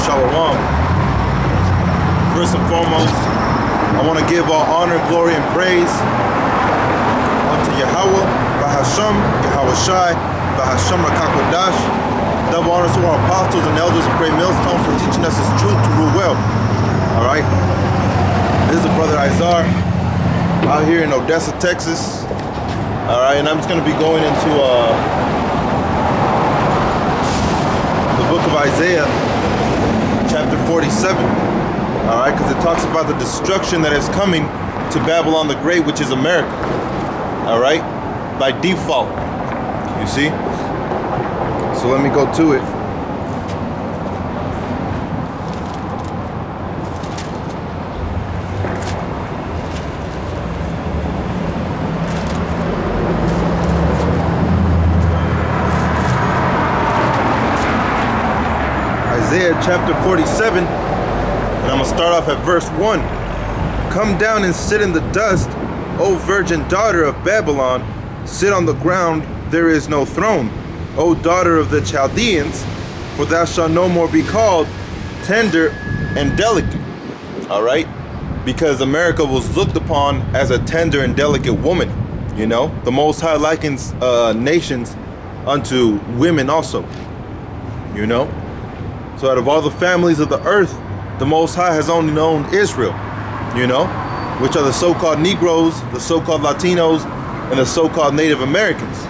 Shalom. First and foremost, I want to give all honor, glory, and praise unto Yahweh, Bahasham, Yahweh Shai, Bahasham Rakakodash. Double honors to our apostles and elders of Great Millstone for teaching us His truth to rule well. Alright? This is the brother Izar out here in Odessa, Texas. Alright, and I'm just going to be going into the book of Isaiah, chapter 47. Alright, because it talks about the destruction that is coming to Babylon the Great, which is America. Alright? By default. You see? So let me go to it. Isaiah chapter 47, and I'm going to start off at verse 1. Come down and sit in the dust, O virgin daughter of Babylon. Sit on the ground, there is no throne. O daughter of the Chaldeans, for thou shalt no more be called tender and delicate. Alright? Because America was looked upon as a tender and delicate woman. You know? The Most High likens nations unto women also. You know? So out of all the families of the earth, the Most High has only known Israel, you know, which are the so-called Negroes, the so-called Latinos, and the so-called Native Americans.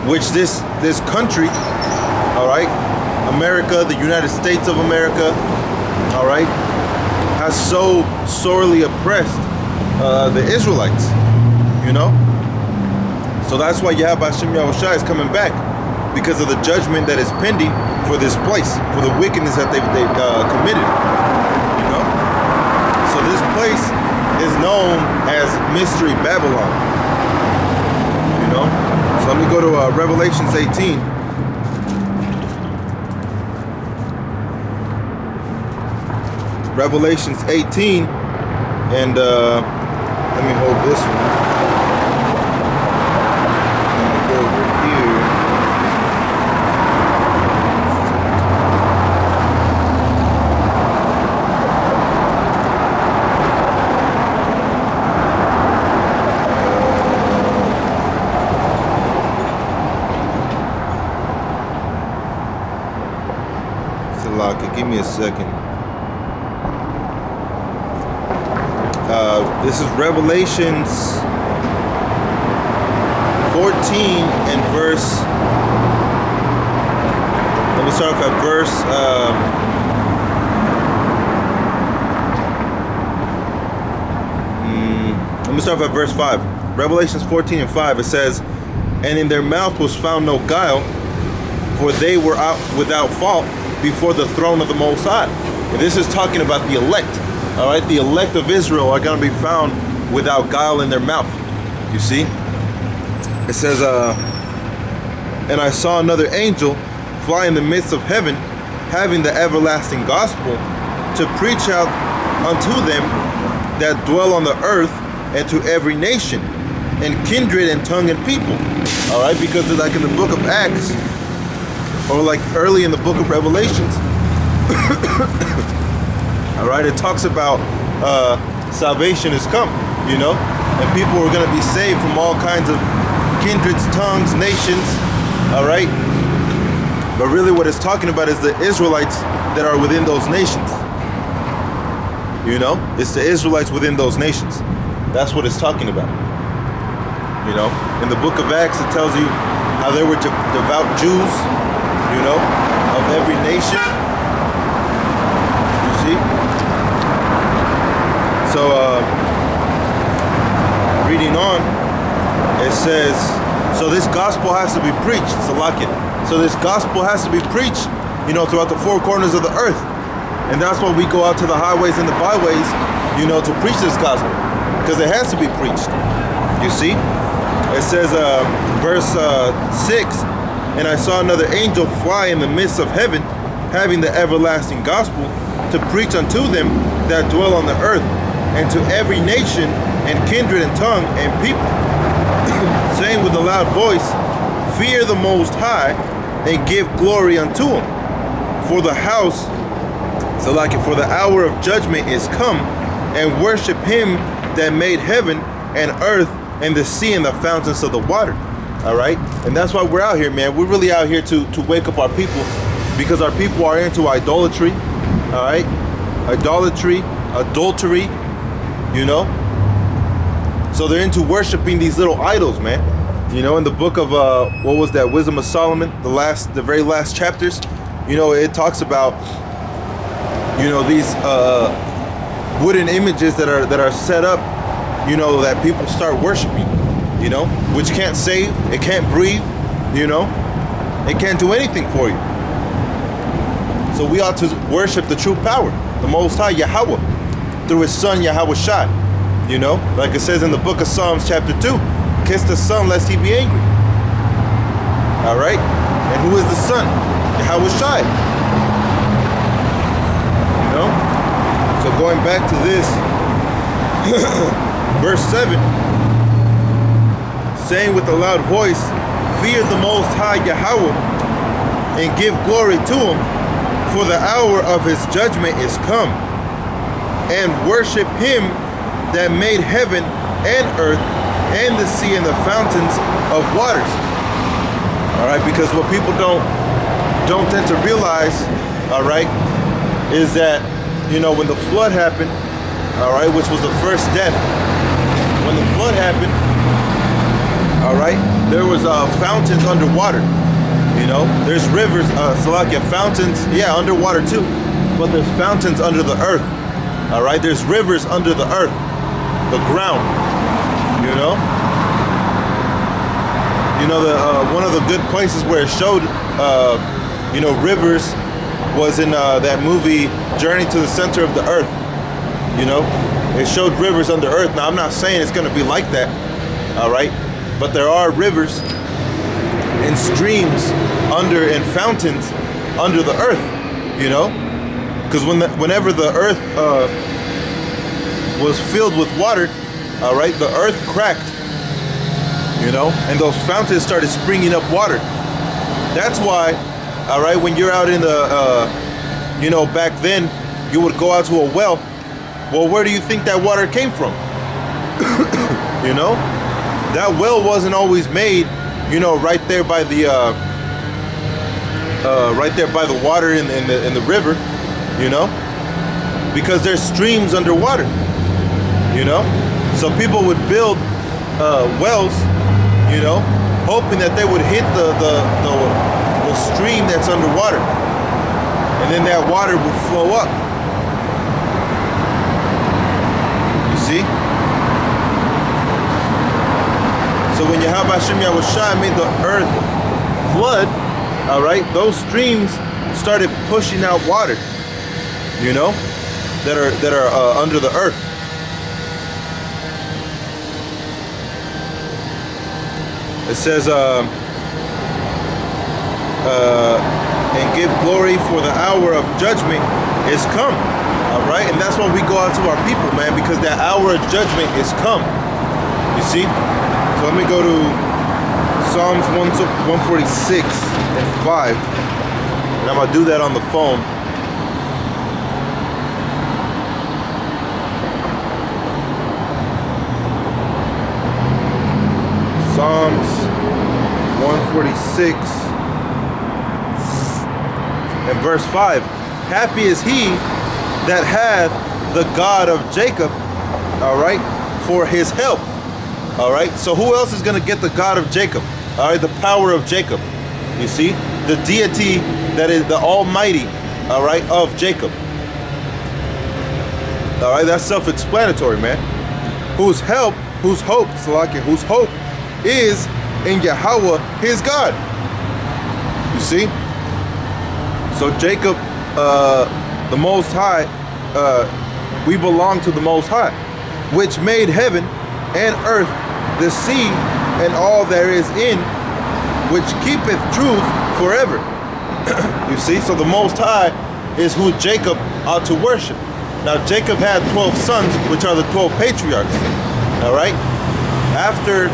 Which this country, all right, America, the United States of America, all right, has so sorely oppressed the Israelites, you know. So that's why Yahweh Hashem Yahushua is coming back, because of the judgment that is pending for this place, for the wickedness that they've committed, you know. So this place is known as Mystery Babylon, you know. So let me go to Revelations 18. Revelations 18, and let me hold this one. Let me go over here. Give me a second. This is Revelations 14 and verse. Let me start off at verse. Let me start off at verse 5. Revelations 14 and 5. It says, "And in their mouth was found no guile, for they were out without fault before the throne of the Most High." And this is talking about the elect. All right, the elect of Israel are going to be found without guile in their mouth. You see? It says, "And I saw another angel fly in the midst of heaven, having the everlasting gospel, to preach out unto them that dwell on the earth, and to every nation, and kindred, and tongue, and people." All right, because like in the book of Acts, or like early in the book of Revelations, all right, it talks about salvation has come, you know, and people are going to be saved from all kinds of kindreds, tongues, nations, all right. But really what it's talking about is the Israelites that are within those nations, you know. It's the Israelites within those nations. That's what it's talking about, you know. In the book of Acts, it tells you how there were devout Jews, you know, of every nation. You see? So, reading on, it says, so this gospel has to be preached. So this gospel has to be preached, you know, throughout the four corners of the earth. And that's why we go out to the highways and the byways, you know, to preach this gospel. Because it has to be preached. You see? It says, verse 6, "And I saw another angel fly in the midst of heaven, having the everlasting gospel, to preach unto them that dwell on the earth, and to every nation, and kindred, and tongue, and people, saying with a loud voice, Fear the Most High, and give glory unto him. For the house So like, for the hour of judgment is come, and worship him that made heaven and earth and the sea and the fountains of the water. All right, and that's why we're out here, man. We're really out here to wake up our people, because our people are into idolatry. All right, idolatry, adultery, you know. So they're into worshiping these little idols, man. You know, in the book of what was that, Wisdom of Solomon, the very last chapters, you know, it talks about, you know, these wooden images that are set up, you know, that people start worshiping, you know, which can't save, it can't breathe, you know, it can't do anything for you. So we ought to worship the true power, the Most High Yahweh, through his son Yahweh Shai. You know, like it says in the book of Psalms chapter 2, kiss the son lest he be angry. All right, and who is the son? Yahweh Shai. You know, so going back to this, verse 7, saying with a loud voice, fear the Most High Yahweh and give glory to him, for the hour of his judgment is come, and worship him that made heaven and earth and the sea and the fountains of waters. All right, because what people don't tend to realize, all right, is that, you know, when the flood happened, all right, which was the first death, when the flood happened, all right, there was fountains underwater. You know, there's rivers, Salakia, fountains, yeah, underwater too, but there's fountains under the earth. All right, there's rivers under the earth, the ground. You know, one of the good places where it showed, you know, rivers was in that movie Journey to the Center of the Earth. You know, it showed rivers under earth. Now I'm not saying it's going to be like that, all right, but there are rivers and streams under, and fountains under the earth, you know, because whenever the earth was filled with water, all right, the earth cracked, you know, and those fountains started springing up water. That's why, all right, when you're out in the, you know, back then, you would go out to a well. Well, where do you think that water came from? You know, that well wasn't always made, you know, right there by the water in the river, you know, because there's streams underwater, you know. So people would build wells, you know, hoping that they would hit the stream that's underwater, and then that water would flow up. You see? So when Yahweh Hashem Yahweh Shai made the earth flood, all right, those streams started pushing out water, you know, that are under the earth. It says, and give glory, for the hour of judgment is come. All right, and that's why we go out to our people, man, because that hour of judgment is come. You see? So let me go to Psalms 146 and 5, and I'm gonna do that on the phone. Psalms 146 and verse 5. Happy is he that hath the God of Jacob, all right, for his help. All right, so who else is going to get the God of Jacob? All right, the power of Jacob. You see, the deity that is the Almighty, all right, of Jacob. All right, that's self-explanatory, man. Whose hope is in Yahweh, his God. You see? So Jacob, the Most High, we belong to the Most High, which made heaven and earth, the sea, and all there is in, which keepeth truth forever. You see? So the Most High is who Jacob ought to worship. Now Jacob had 12 sons, which are the 12 patriarchs. All right? After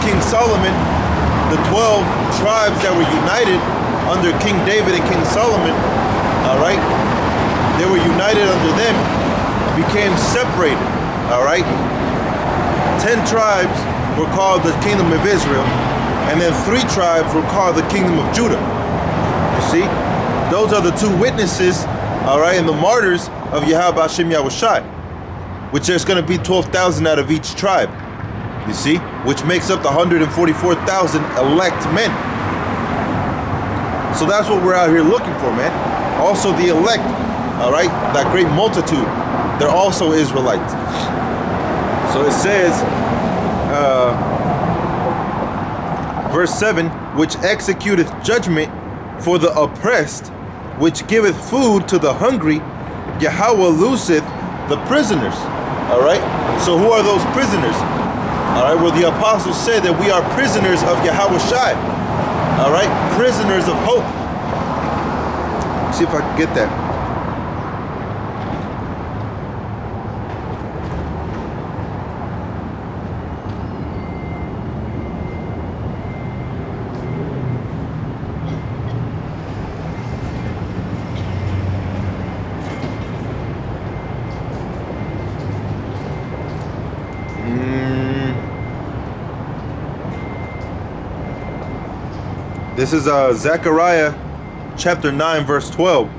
King Solomon, the 12 tribes that were united under King David and King Solomon, all right, they were united under them, became separated, all right. 10 tribes were called the kingdom of Israel, and then 3 tribes were called the kingdom of Judah. You see, those are the 2 witnesses, all right, and the martyrs of Yahweh Hashem Yahushai, which there's going to be 12,000 out of each tribe, you see, which makes up the 144,000 elect men. So that's what we're out here looking for, man. Also the elect, all right, that great multitude, they're also Israelites. So it says, verse 7, which executeth judgment for the oppressed, which giveth food to the hungry, Yahweh looseth the prisoners. All right, so who are those prisoners? All right, well, the apostles say that we are prisoners of Yahweh Shai. All right, prisoners of hope. See if I can get that. This is Zechariah chapter 9 verse 12.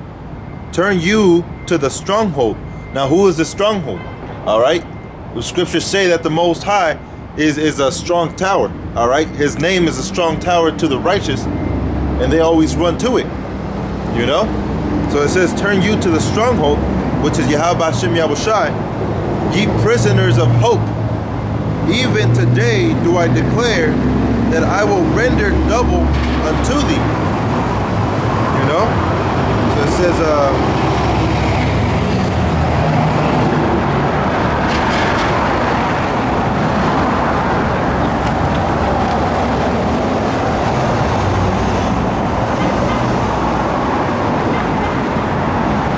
Turn you to the stronghold. Now who is the stronghold? All right, the scriptures say that the Most High is a strong tower. All right, his name is a strong tower to the righteous, and they always run to it, you know. So it says, turn you to the stronghold, which is Yahweh Hashem Yahushai, ye prisoners of hope. Even today do I declare that I will render double unto thee. You know? So it says,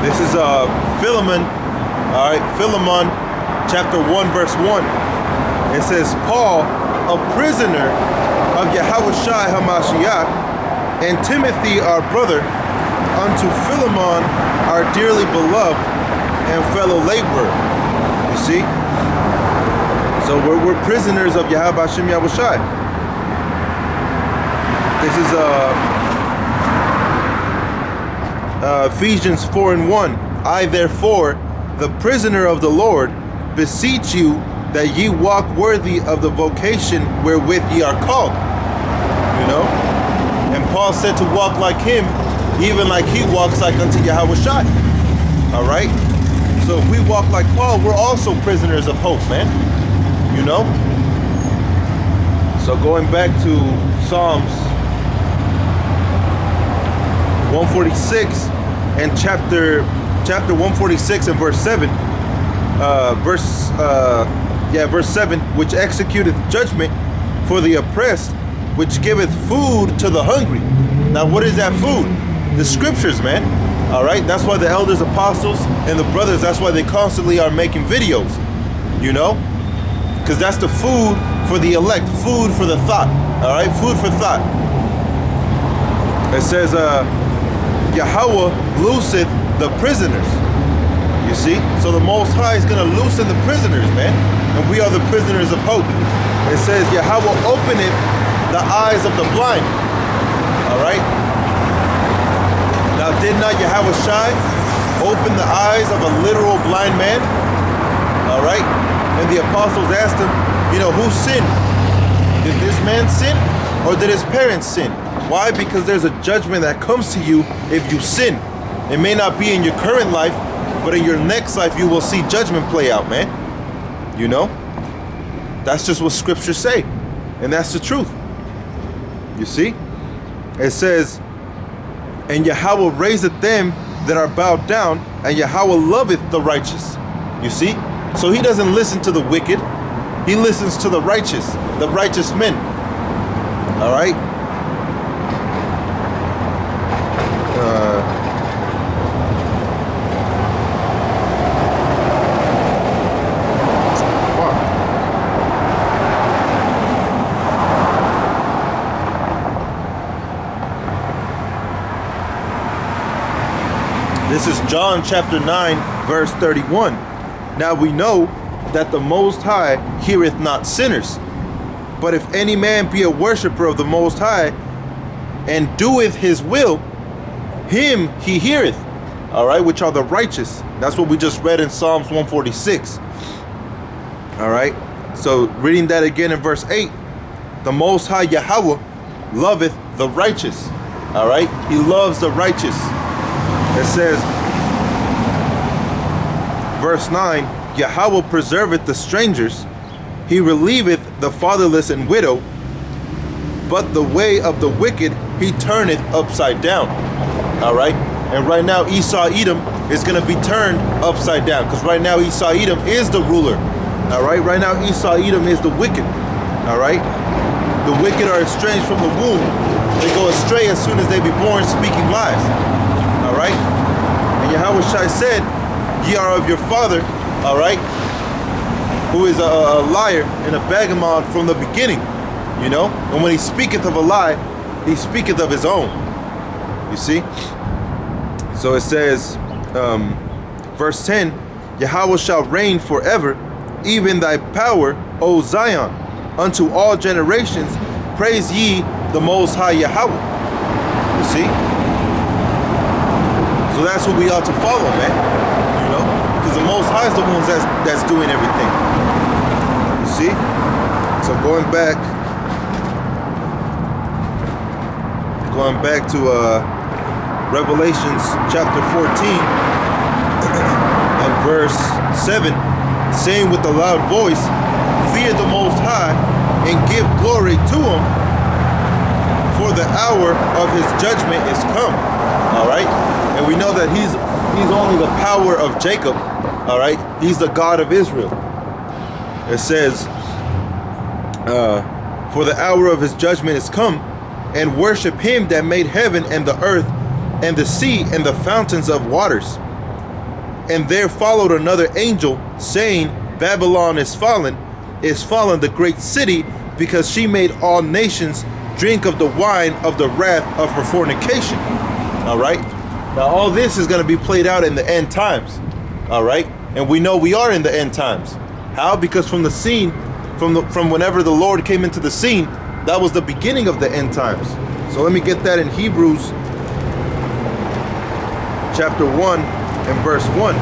this is Philemon, all right, Philemon chapter 1 verse 1. It says, Paul, a prisoner of Yahushai HaMashiach, and Timothy our brother, unto Philemon our dearly beloved and fellow laborer. You see? So we're prisoners of Yahweh Hashem Yahushai. This is Ephesians 4 and 1. I therefore, the prisoner of the Lord, beseech you that ye walk worthy of the vocation wherewith ye are called. You know? And Paul said to walk like him, even like he walks like unto Yahweh Shai. Alright? So if we walk like Paul, we're also prisoners of hope, man. You know? So going back to Psalms 146 and chapter 146 and verse 7. Verse 7, which executeth judgment for the oppressed, which giveth food to the hungry. Now what is that food? The scriptures, man. All right, that's why the elders, apostles, and the brothers, that's why they constantly are making videos, you know, because that's the food for the elect, food for the thought. All right, food for thought. It says, Yahweh looseth the prisoners. You see? So the Most High is going to loosen the prisoners, man. And we are the prisoners of hope. It says, Yahweh openeth the eyes of the blind. All right? Now, did not Yahweh Shai open the eyes of a literal blind man? All right? And the apostles asked him, you know, who sinned? Did this man sin or did his parents sin? Why? Because there's a judgment that comes to you if you sin. It may not be in your current life, but in your next life, you will see judgment play out, man. You know? That's just what scriptures say. And that's the truth. You see? It says, and Yahweh raiseth them that are bowed down, and Yahweh loveth the righteous. You see? So he doesn't listen to the wicked. He listens to the righteous men. All right? This is John chapter 9, verse 31. Now we know that the Most High heareth not sinners. But if any man be a worshipper of the Most High, and doeth his will, him he heareth. All right, which are the righteous. That's what we just read in Psalms 146. All right, so reading that again in verse 8. The Most High Yahweh loveth the righteous. All right, he loves the righteous. It says, verse 9, Yahweh preserveth the strangers, he relieveth the fatherless and widow, but the way of the wicked he turneth upside down. All right, and right now Esau Edom is going to be turned upside down, because right now Esau Edom is the ruler. All right, right now Esau Edom is the wicked. All right, the wicked are estranged from the womb. They go astray as soon as they be born, speaking lies. All right, and Yahweh Shai said, ye are of your father, all right, who is a liar and a vagabond from the beginning, you know. And when he speaketh of a lie, he speaketh of his own. You see. So it says, verse 10, Yahweh shall reign forever, even thy power, O Zion, unto all generations. Praise ye the Most High Yahweh. You see. So that's what we ought to follow, man. You know, because the Most High is the ones that's doing everything. You see. So going back to Revelations chapter 14 and verse 7, saying with a loud voice, fear the Most High and give glory to him, for the hour of his judgment is come. All right, and we know that he's only the power of Jacob. All right, he's the God of Israel. It says, for the hour of his judgment is come, and worship him that made heaven and the earth and the sea and the fountains of waters. And there followed another angel, saying, Babylon is fallen, the great city, because she made all nations drink of the wine of the wrath of her fornication. All right. Now all this is going to be played out in the end times. All right. And we know we are in the end times. How? Because from the scene, from whenever the Lord came into the scene, that was the beginning of the end times. So let me get that in Hebrews chapter 1 and verse 1.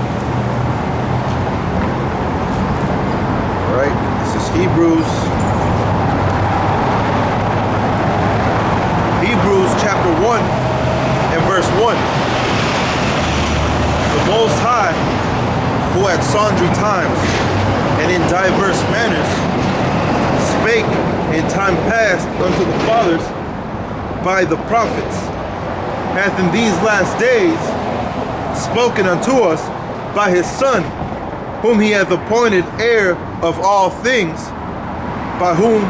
All right. This is Hebrews chapter 1 and verse 1. The Most High, who at sundry times and in diverse manners spake in time past unto the fathers by the prophets, hath in these last days spoken unto us by his Son, whom he hath appointed heir of all things, by whom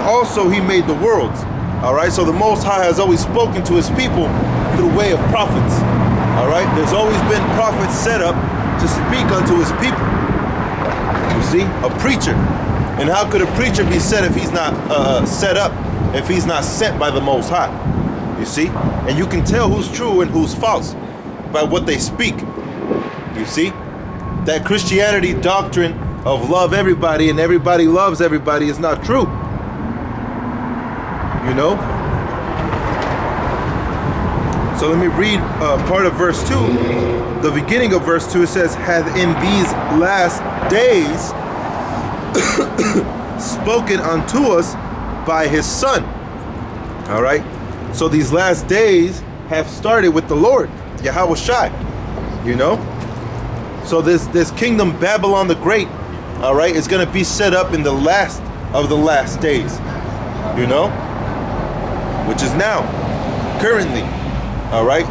also he made the worlds. All right, so the Most High has always spoken to his people through way of prophets. All right, there's always been prophets set up to speak unto his people. You see, a preacher. And how could a preacher be set if he's not set up, if he's not sent by the Most High? You see, and you can tell who's true and who's false by what they speak. You see, that Christianity doctrine of love everybody and everybody loves everybody is not true. You know? So let me read part of verse 2. The beginning of verse 2, it says, hath in these last days spoken unto us by his Son. All right? So these last days have started with the Lord, Yahweh Shai. You know? So this kingdom, Babylon the Great, all right, is going to be set up in the last of the last days. You know? Which is now, currently. All right.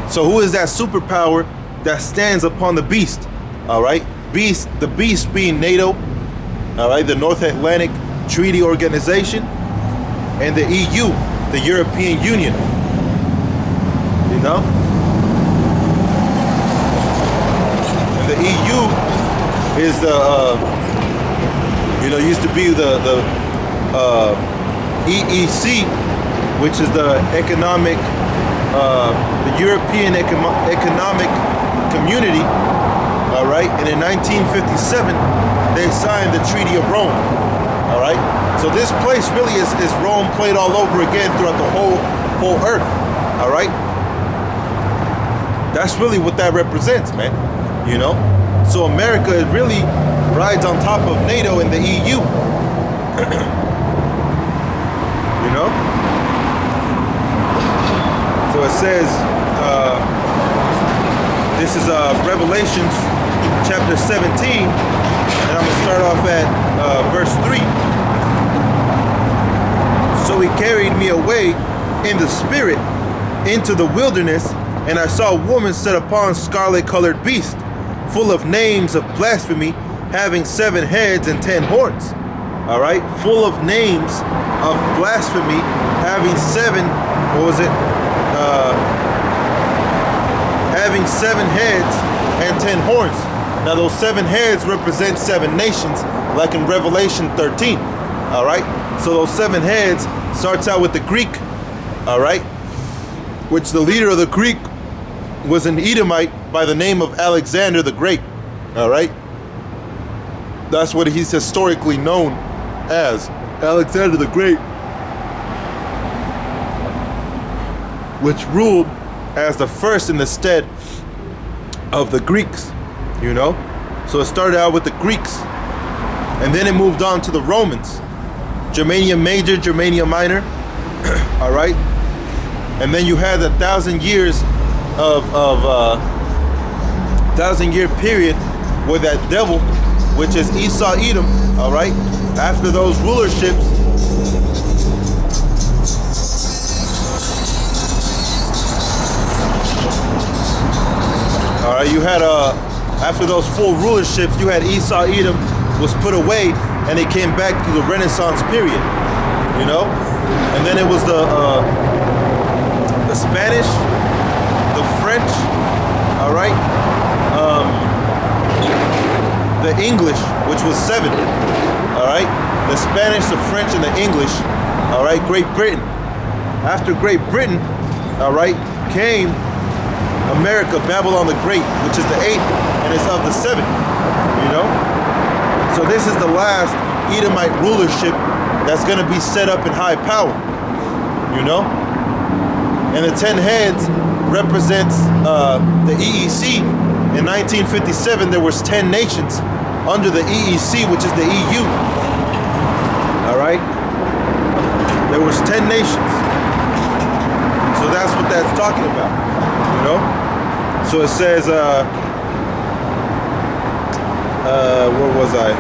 So who is that superpower that stands upon the beast? All right. The beast being NATO. All right. The North Atlantic Treaty Organization and the EU, the European Union. You know. And the EU is the used to be the EEC, which is the European Economic community. All right, and in 1957, they signed the Treaty of Rome. All right, so this place really is Rome played all over again throughout the whole earth. All right, that's really what that represents, man. You know, so America really rides on top of NATO and the EU. You know, so it says, this is Revelations chapter 17, and I'm gonna start off at verse 3. So he carried me away in the spirit into the wilderness, and I saw a woman set upon scarlet-colored beast, full of names of blasphemy, having 7 heads and 10 horns. All right, full of names of blasphemy, having 7. What was it? Having 7 heads and 10 horns. Now those 7 heads represent 7 nations, like in Revelation 13. All right, so those 7 heads starts out with the Greek. All right, which the leader of the Greek was an Edomite by the name of Alexander the Great. All right, that's what he's historically known as, Alexander the Great, which ruled as the first in the stead of the Greeks, you know. So it started out with the Greeks, and then it moved on to the Romans, Germania Major, Germania Minor. All right, and then you had 1,000 years of 1,000-year period with that devil, which is Esau Edom. All right, after those rulerships, all right, you had after those full rulerships, you had Esau Edom was put away, and it came back through the Renaissance period, you know, and then it was the Spanish, the French, all right, the English, which was 7, all right, the Spanish, the French, and the English, all right, Great Britain. After Great Britain, all right, came America, Babylon the Great, which is the 8th, and it's of the 7, you know? So this is the last Edomite rulership that's going to be set up in high power, you know? And the 10 heads represents the EEC. In 1957, there was 10 nations under the EEC, which is the EU, all right? There was 10 nations. So that's what that's talking about, you know? So it says, where was I?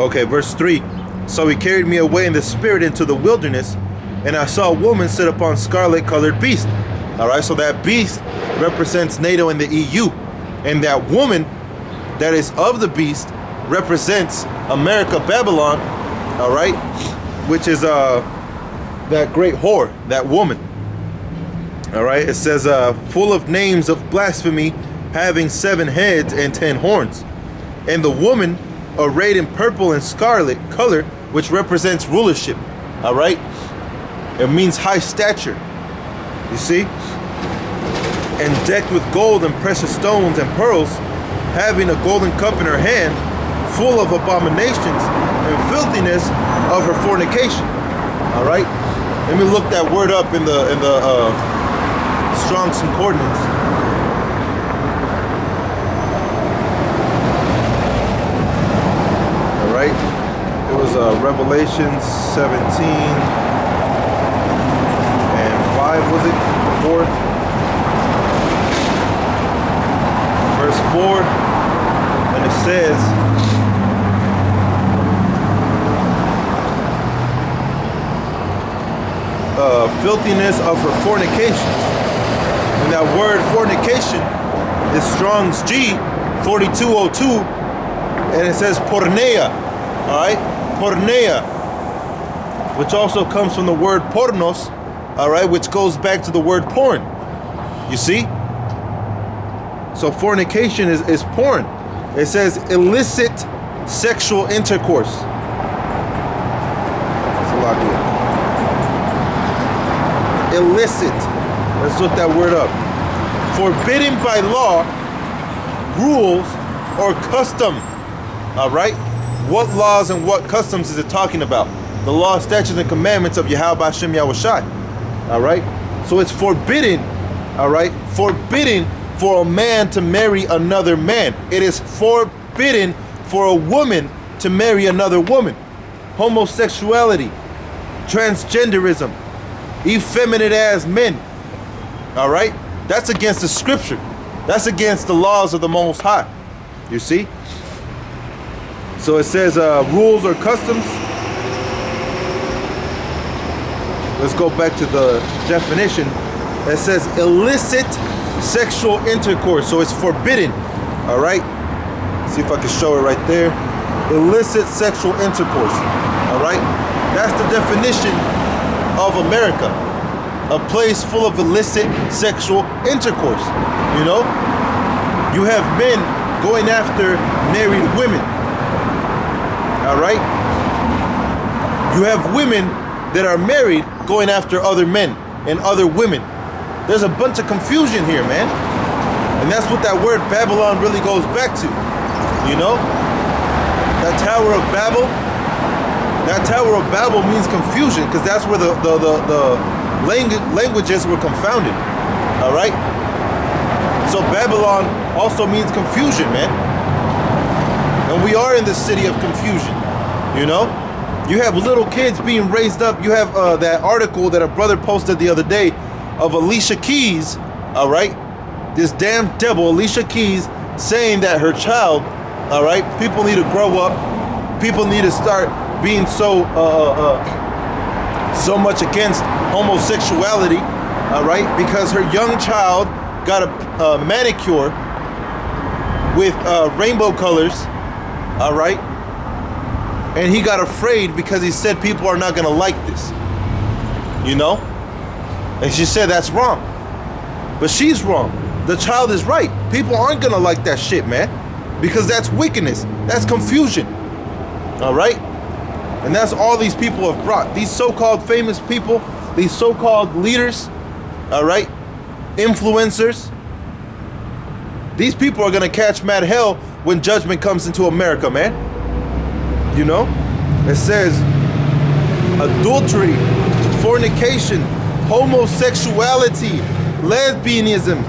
Okay, verse 3. So he carried me away in the spirit into the wilderness, and I saw a woman sit upon scarlet-colored beast. All right, so that beast represents NATO and the EU, and that woman that is of the beast represents America, Babylon. All right, which is that great whore, that woman. All right, it says full of names of blasphemy, having 7 heads and 10 horns, and the woman arrayed in purple and scarlet color, which represents rulership. All right, it means high stature, you see, and decked with gold and precious stones and pearls, having a golden cup in her hand, full of abominations and filthiness of her fornication. All right, let me look that word up in the Strong's Concordance. All right, it was Revelation 17 and 5, was it? 4? Verse 4, and it says, filthiness of her fornication. And that word fornication is Strong's G 4202, and it says porneia. All right, porneia, which also comes from the word pornos. All right, which goes back to the word porn. You see, so fornication is porn. It says illicit sexual intercourse. That's a lot of it. illicit. Let's look that word up. Forbidden by law, rules, or custom. All right? What laws and what customs is it talking about? The law, statutes, and commandments of Yahweh Hashem Yahushai. All right? So it's forbidden, all right? Forbidden for a man to marry another man. It is forbidden for a woman to marry another woman. Homosexuality, transgenderism, effeminate ass men. All right? That's against the scripture. That's against the laws of the Most High. You see? So it says rules or customs. Let's go back to the definition. It says illicit sexual intercourse. So it's forbidden. All right? See if I can show it right there. Illicit sexual intercourse. All right? That's the definition of America. A place full of illicit sexual intercourse. You know? You have men going after married women. All right? You have women that are married going after other men and other women. There's a bunch of confusion here, man. And that's what that word Babylon really goes back to. You know? That Tower of Babel. That Tower of Babel means confusion because that's where the languages were confounded. All right? So Babylon also means confusion, man. And we are in the city of confusion, you know? You have little kids being raised up. You have that article that a brother posted the other day of Alicia Keys, all right? This damn devil, Alicia Keys, saying that her child, all right, people need to grow up. People need to start being so much against homosexuality, all right? Because her young child got a manicure with rainbow colors, all right? And he got afraid because he said people are not gonna like this, you know? And she said that's wrong. But she's wrong. The child is right. People aren't gonna like that shit, man. Because that's wickedness. That's confusion. All right? And that's all these people have brought. These so-called famous people, these so-called leaders, all right? Influencers. These people are gonna catch mad hell when judgment comes into America, man. You know? It says adultery, fornication, homosexuality, lesbianism,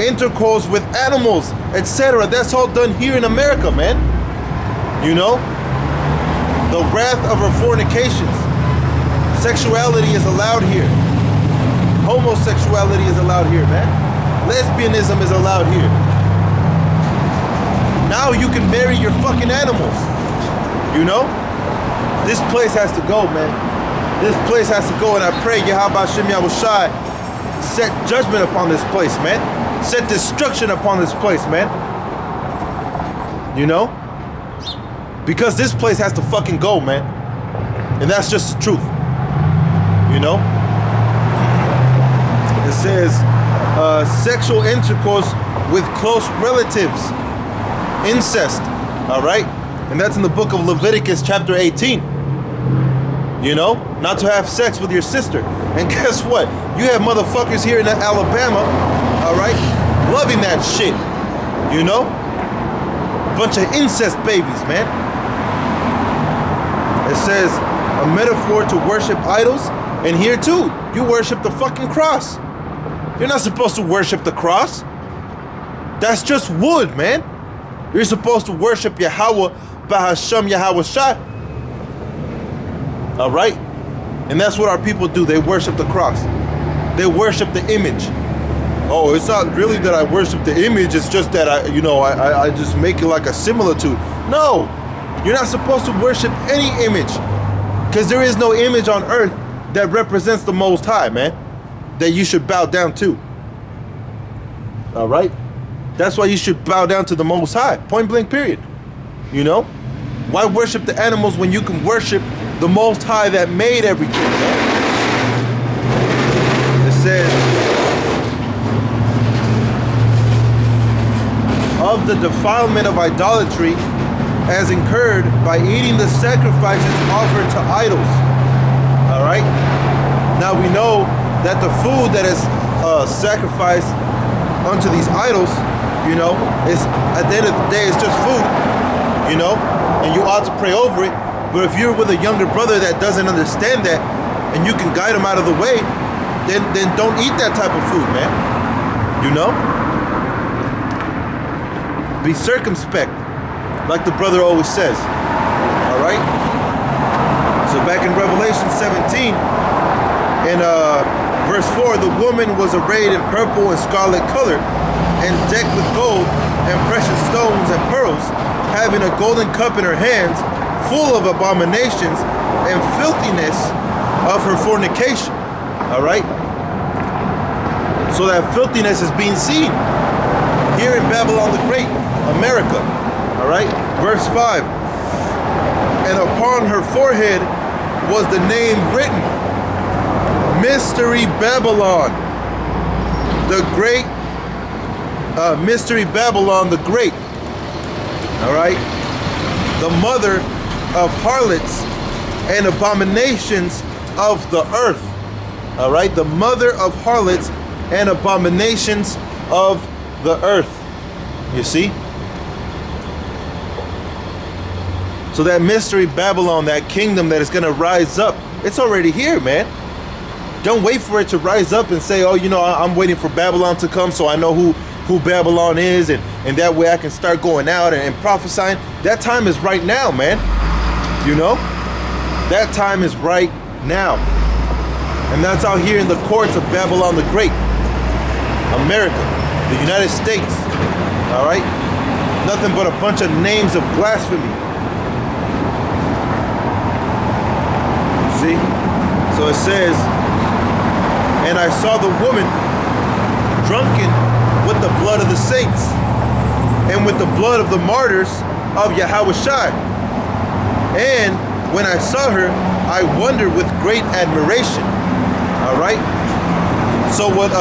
intercourse with animals, etc. That's all done here in America, man. You know? The wrath of our fornications. Sexuality is allowed here. Homosexuality is allowed here, man. Lesbianism is allowed here. Now you can marry your fucking animals. You know? This place has to go, man. This place has to go, and I pray Yahweh Hashem Yahushai set judgment upon this place, man. Set destruction upon this place, man. You know? Because this place has to fucking go, man. And that's just the truth. You know? It says sexual intercourse with close relatives. Incest. Alright? And that's in the book of Leviticus chapter 18. You know? Not to have sex with your sister. And guess what? You have motherfuckers here in Alabama, alright? Loving that shit. You know? Bunch of incest babies, man. It says a metaphor to worship idols. And here too, you worship the fucking cross. You're not supposed to worship the cross. That's just wood, man. You're supposed to worship Yahweh Bahasham Yahushai. All right? And that's what our people do. They worship the cross. They worship the image. Oh, it's not really that I worship the image. It's just that I just make it like a similitude. No, you're not supposed to worship any image, because there is no image on earth that represents the Most High, man, that you should bow down to. All right? That's why you should bow down to the Most High. Point blank, period. You know? Why worship the animals when you can worship the Most High that made everything, man? It says, of the defilement of idolatry as incurred by eating the sacrifices offered to idols. All right? Now we know that the food that is sacrificed unto these idols, you know, is at the end of the day, it's just food, you know, and you ought to pray over it. But if you're with a younger brother that doesn't understand that, and you can guide him out of the way, then don't eat that type of food, man. You know? Be circumspect, like the brother always says. All right? So back in Revelation 17, in verse 4, the woman was arrayed in purple and scarlet color, and decked with gold and precious stones and pearls, having a golden cup in her hands, full of abominations and filthiness of her fornication. All right? So that filthiness is being seen here in Babylon the Great, America. All right? Verse 5. And upon her forehead was the name written, Mystery Babylon, the Great. Mystery Babylon the Great. All right? The mother of harlots and abominations of the earth. All right? The mother of harlots and abominations of the earth. You see? So that mystery Babylon, that kingdom that is going to rise up, it's already here, man. Don't wait for it to rise up and say, oh, you know, I'm waiting for Babylon to come so I know who Babylon is, and that way I can start going out and prophesying. That time is right now, man. You know? That time is right now. And that's out here in the courts of Babylon the Great. America, the United States. All right? Nothing but a bunch of names of blasphemy. See? So it says, and I saw the woman drunken with the blood of the saints and with the blood of the martyrs of Yahushua. And when I saw her, I wondered with great admiration. All right? So what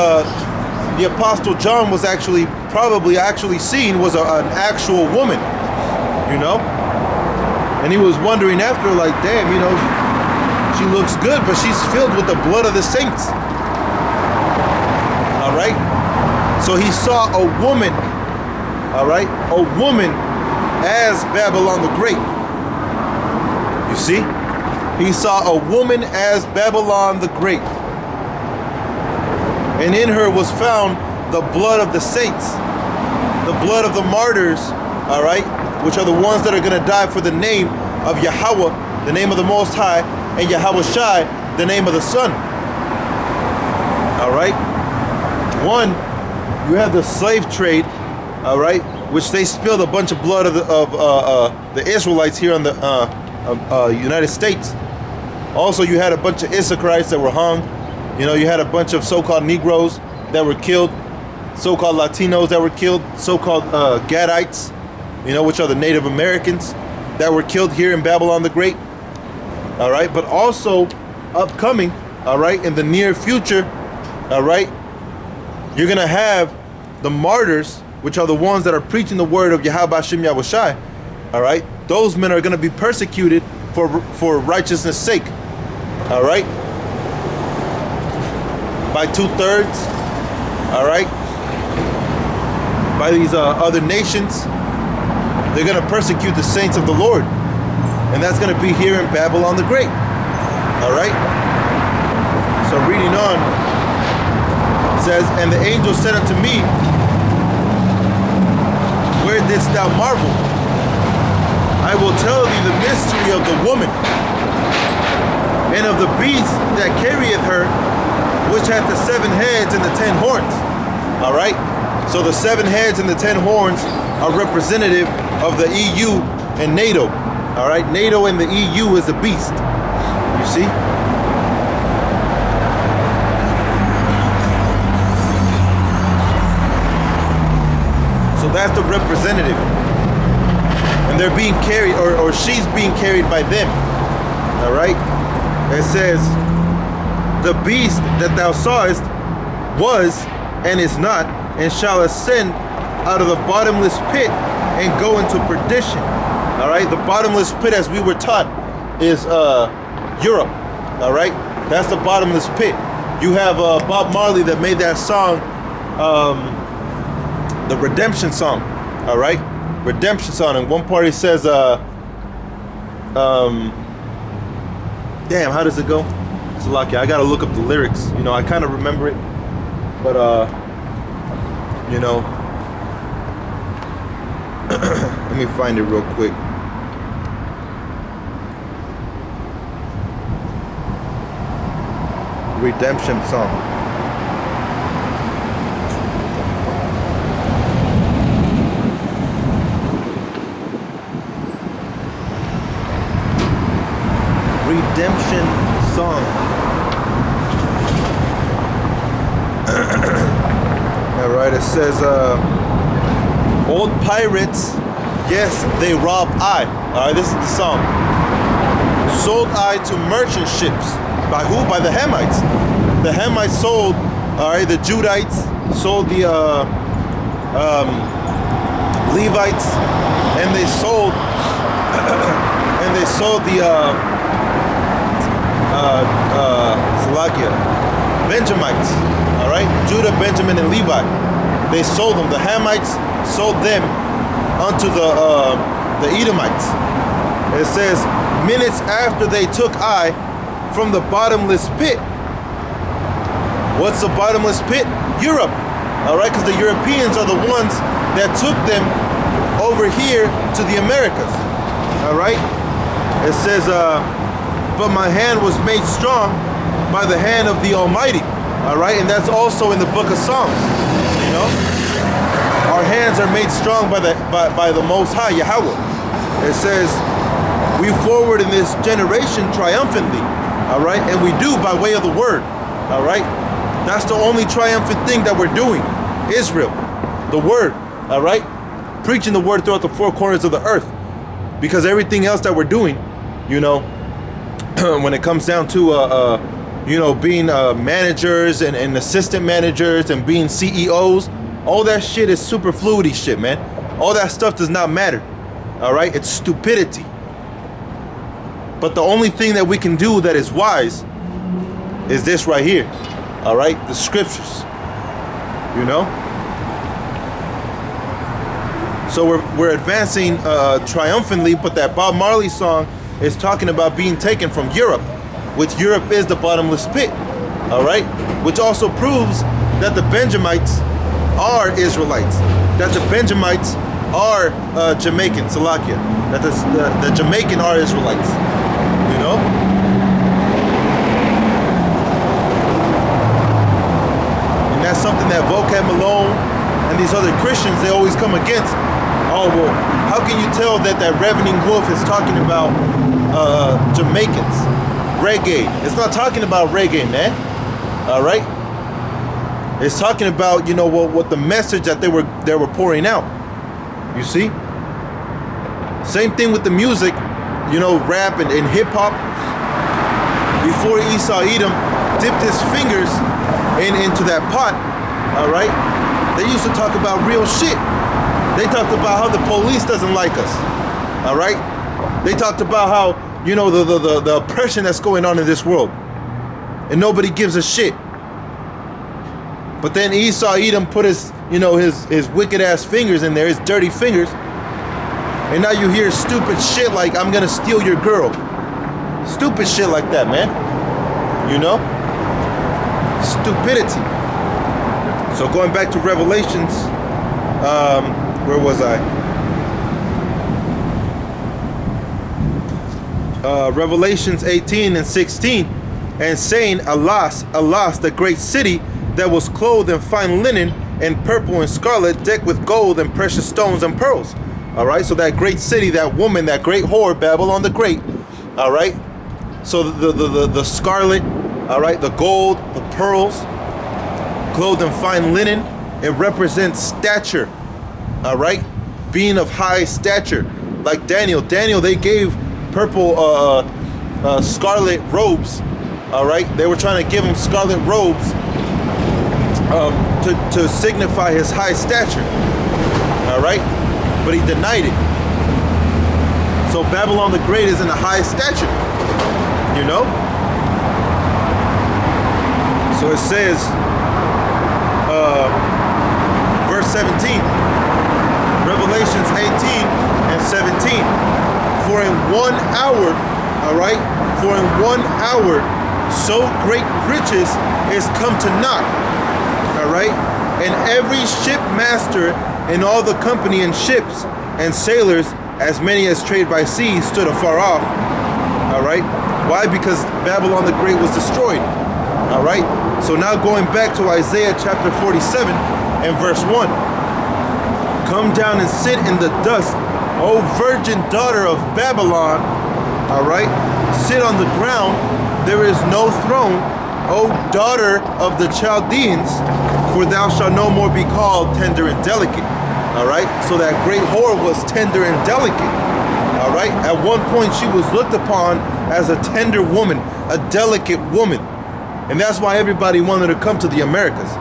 the Apostle John was probably seeing was an actual woman, you know? And he was wondering after, like, damn, you know, she looks good, but she's filled with the blood of the saints. All right? So he saw a woman, all right? A woman as Babylon the Great. You see? He saw a woman as Babylon the Great. And in her was found the blood of the saints, the blood of the martyrs, all right? Which are the ones that are going to die for the name of Yahweh, the name of the Most High, and Yahushua, the name of the Son. All right? One, you have the slave trade, all right, which they spilled a bunch of blood of the Israelites here on the United States. Also, you had a bunch of Issacharites that were hung. You know, you had a bunch of so-called Negroes that were killed, so-called Latinos that were killed, so-called Gadites, you know, which are the Native Americans that were killed here in Babylon the Great. All right, but also upcoming, all right, in the near future, all right, you're going to have the martyrs, which are the ones that are preaching the word of Yahweh Hashem Yahushai, all right? Those men are going to be persecuted for righteousness' sake, all right? By 2/3, all right? By these other nations, they're going to persecute the saints of the Lord. And that's going to be here in Babylon the Great, all right? So reading on, it says, and the angel said unto me, where didst thou marvel? I will tell thee the mystery of the woman, and of the beast that carrieth her, which hath the 7 heads and the 10 horns. All right? So the 7 heads and the 10 horns are representative of the EU and NATO. All right? NATO and the EU is the beast. You see? So that's the representative. And they're being carried, or she's being carried by them. All right? It says, the beast that thou sawest was and is not, and shall ascend out of the bottomless pit and go into perdition. All right? The bottomless pit, as we were taught, is Europe. All right? That's the bottomless pit. You have Bob Marley that made that song, the Redemption song. All right, Redemption song. And one part he says, damn, how does it go? It's lucky. I gotta look up the lyrics. You know, I kind of remember it, but you know, let me find it real quick. Redemption song. Redemption song. All right, it says, old pirates, yes, they rob I. All right, this is the song. Sold I to merchant ships. By who? By the Hamites. The Hamites sold, all right, the Judites sold the Levites, and they sold the Salakia, Benjamites. All right, Judah, Benjamin, and Levi. They sold them. The Hamites sold them unto the Edomites. It says, minutes after they took I from the bottomless pit. What's the bottomless pit? Europe. All right, because the Europeans are the ones that took them over here to the Americas. All right. It says, but my hand was made strong by the hand of the Almighty. All right, and that's also in the book of Psalms. You know, our hands are made strong by the Most High, Yahweh. It says, we forward in this generation triumphantly. All right, and we do by way of the word. All right, that's the only triumphant thing that we're doing. Israel, the word. All right, preaching the word throughout the four corners of the earth, because everything else that we're doing, you know, when it comes down to you know, being managers and assistant managers and being CEOs, all that shit is superfluity shit, man. All that stuff does not matter. All right, it's stupidity. But the only thing that we can do that is wise is this right here. All right, the scriptures. You know. So we're advancing triumphantly, but that Bob Marley song is talking about being taken from Europe, which Europe is the bottomless pit. All right, which also proves that the Benjamites are Israelites, that the Benjamites are Jamaican, Salakia, that the Jamaican are Israelites. You know? And that's something that Vocab Malone and these other Christians, they always come against. Oh, well, how can you tell that Ravening Wolf is talking about Jamaicans? Reggae. It's not talking about reggae, man. All right? It's talking about, you know, what the message that they were pouring out. You see? Same thing with the music. You know, rap and hip-hop. Before Esau Edom dipped his fingers into that pot, all right, they used to talk about real shit. They talked about how the police doesn't like us, all right? They talked about how, you know, the oppression that's going on in this world, and nobody gives a shit. But then Esau Edom put his, you know, his wicked-ass fingers in there, his dirty fingers. And now you hear stupid shit like, I'm gonna steal your girl. Stupid shit like that, man. You know? Stupidity. So going back to Revelations, where was I? Revelations 18 and 16. And saying, alas, alas, the great city that was clothed in fine linen and purple and scarlet, decked with gold and precious stones and pearls. All right, so that great city, that woman, that great whore, Babylon the Great. All right, so the scarlet, all right, the gold, the pearls, clothed in fine linen, it represents stature. All right, being of high stature, like Daniel. Daniel, they gave purple, scarlet robes. All right, they were trying to give him scarlet robes to signify his high stature. All right. But he denied it. So Babylon the Great is in a high stature, you know? So it says, verse 17, Revelations 18 and 17. For in 1 hour, all right, for in 1 hour, so great riches is come to naught, all right, and every shipmaster and all the company in ships and sailors, as many as trade by sea, stood afar off, all right. Why? Because Babylon the Great was destroyed, all right. So now going back to Isaiah chapter 47 and verse 1. Come down and sit in the dust, O virgin daughter of Babylon, all right. Sit on the ground, there is no throne, O daughter of the Chaldeans, for thou shalt no more be called tender and delicate. All right, so that great whore was tender and delicate. All right, at one point she was looked upon as a tender woman, a delicate woman. And that's why everybody wanted to come to the Americas.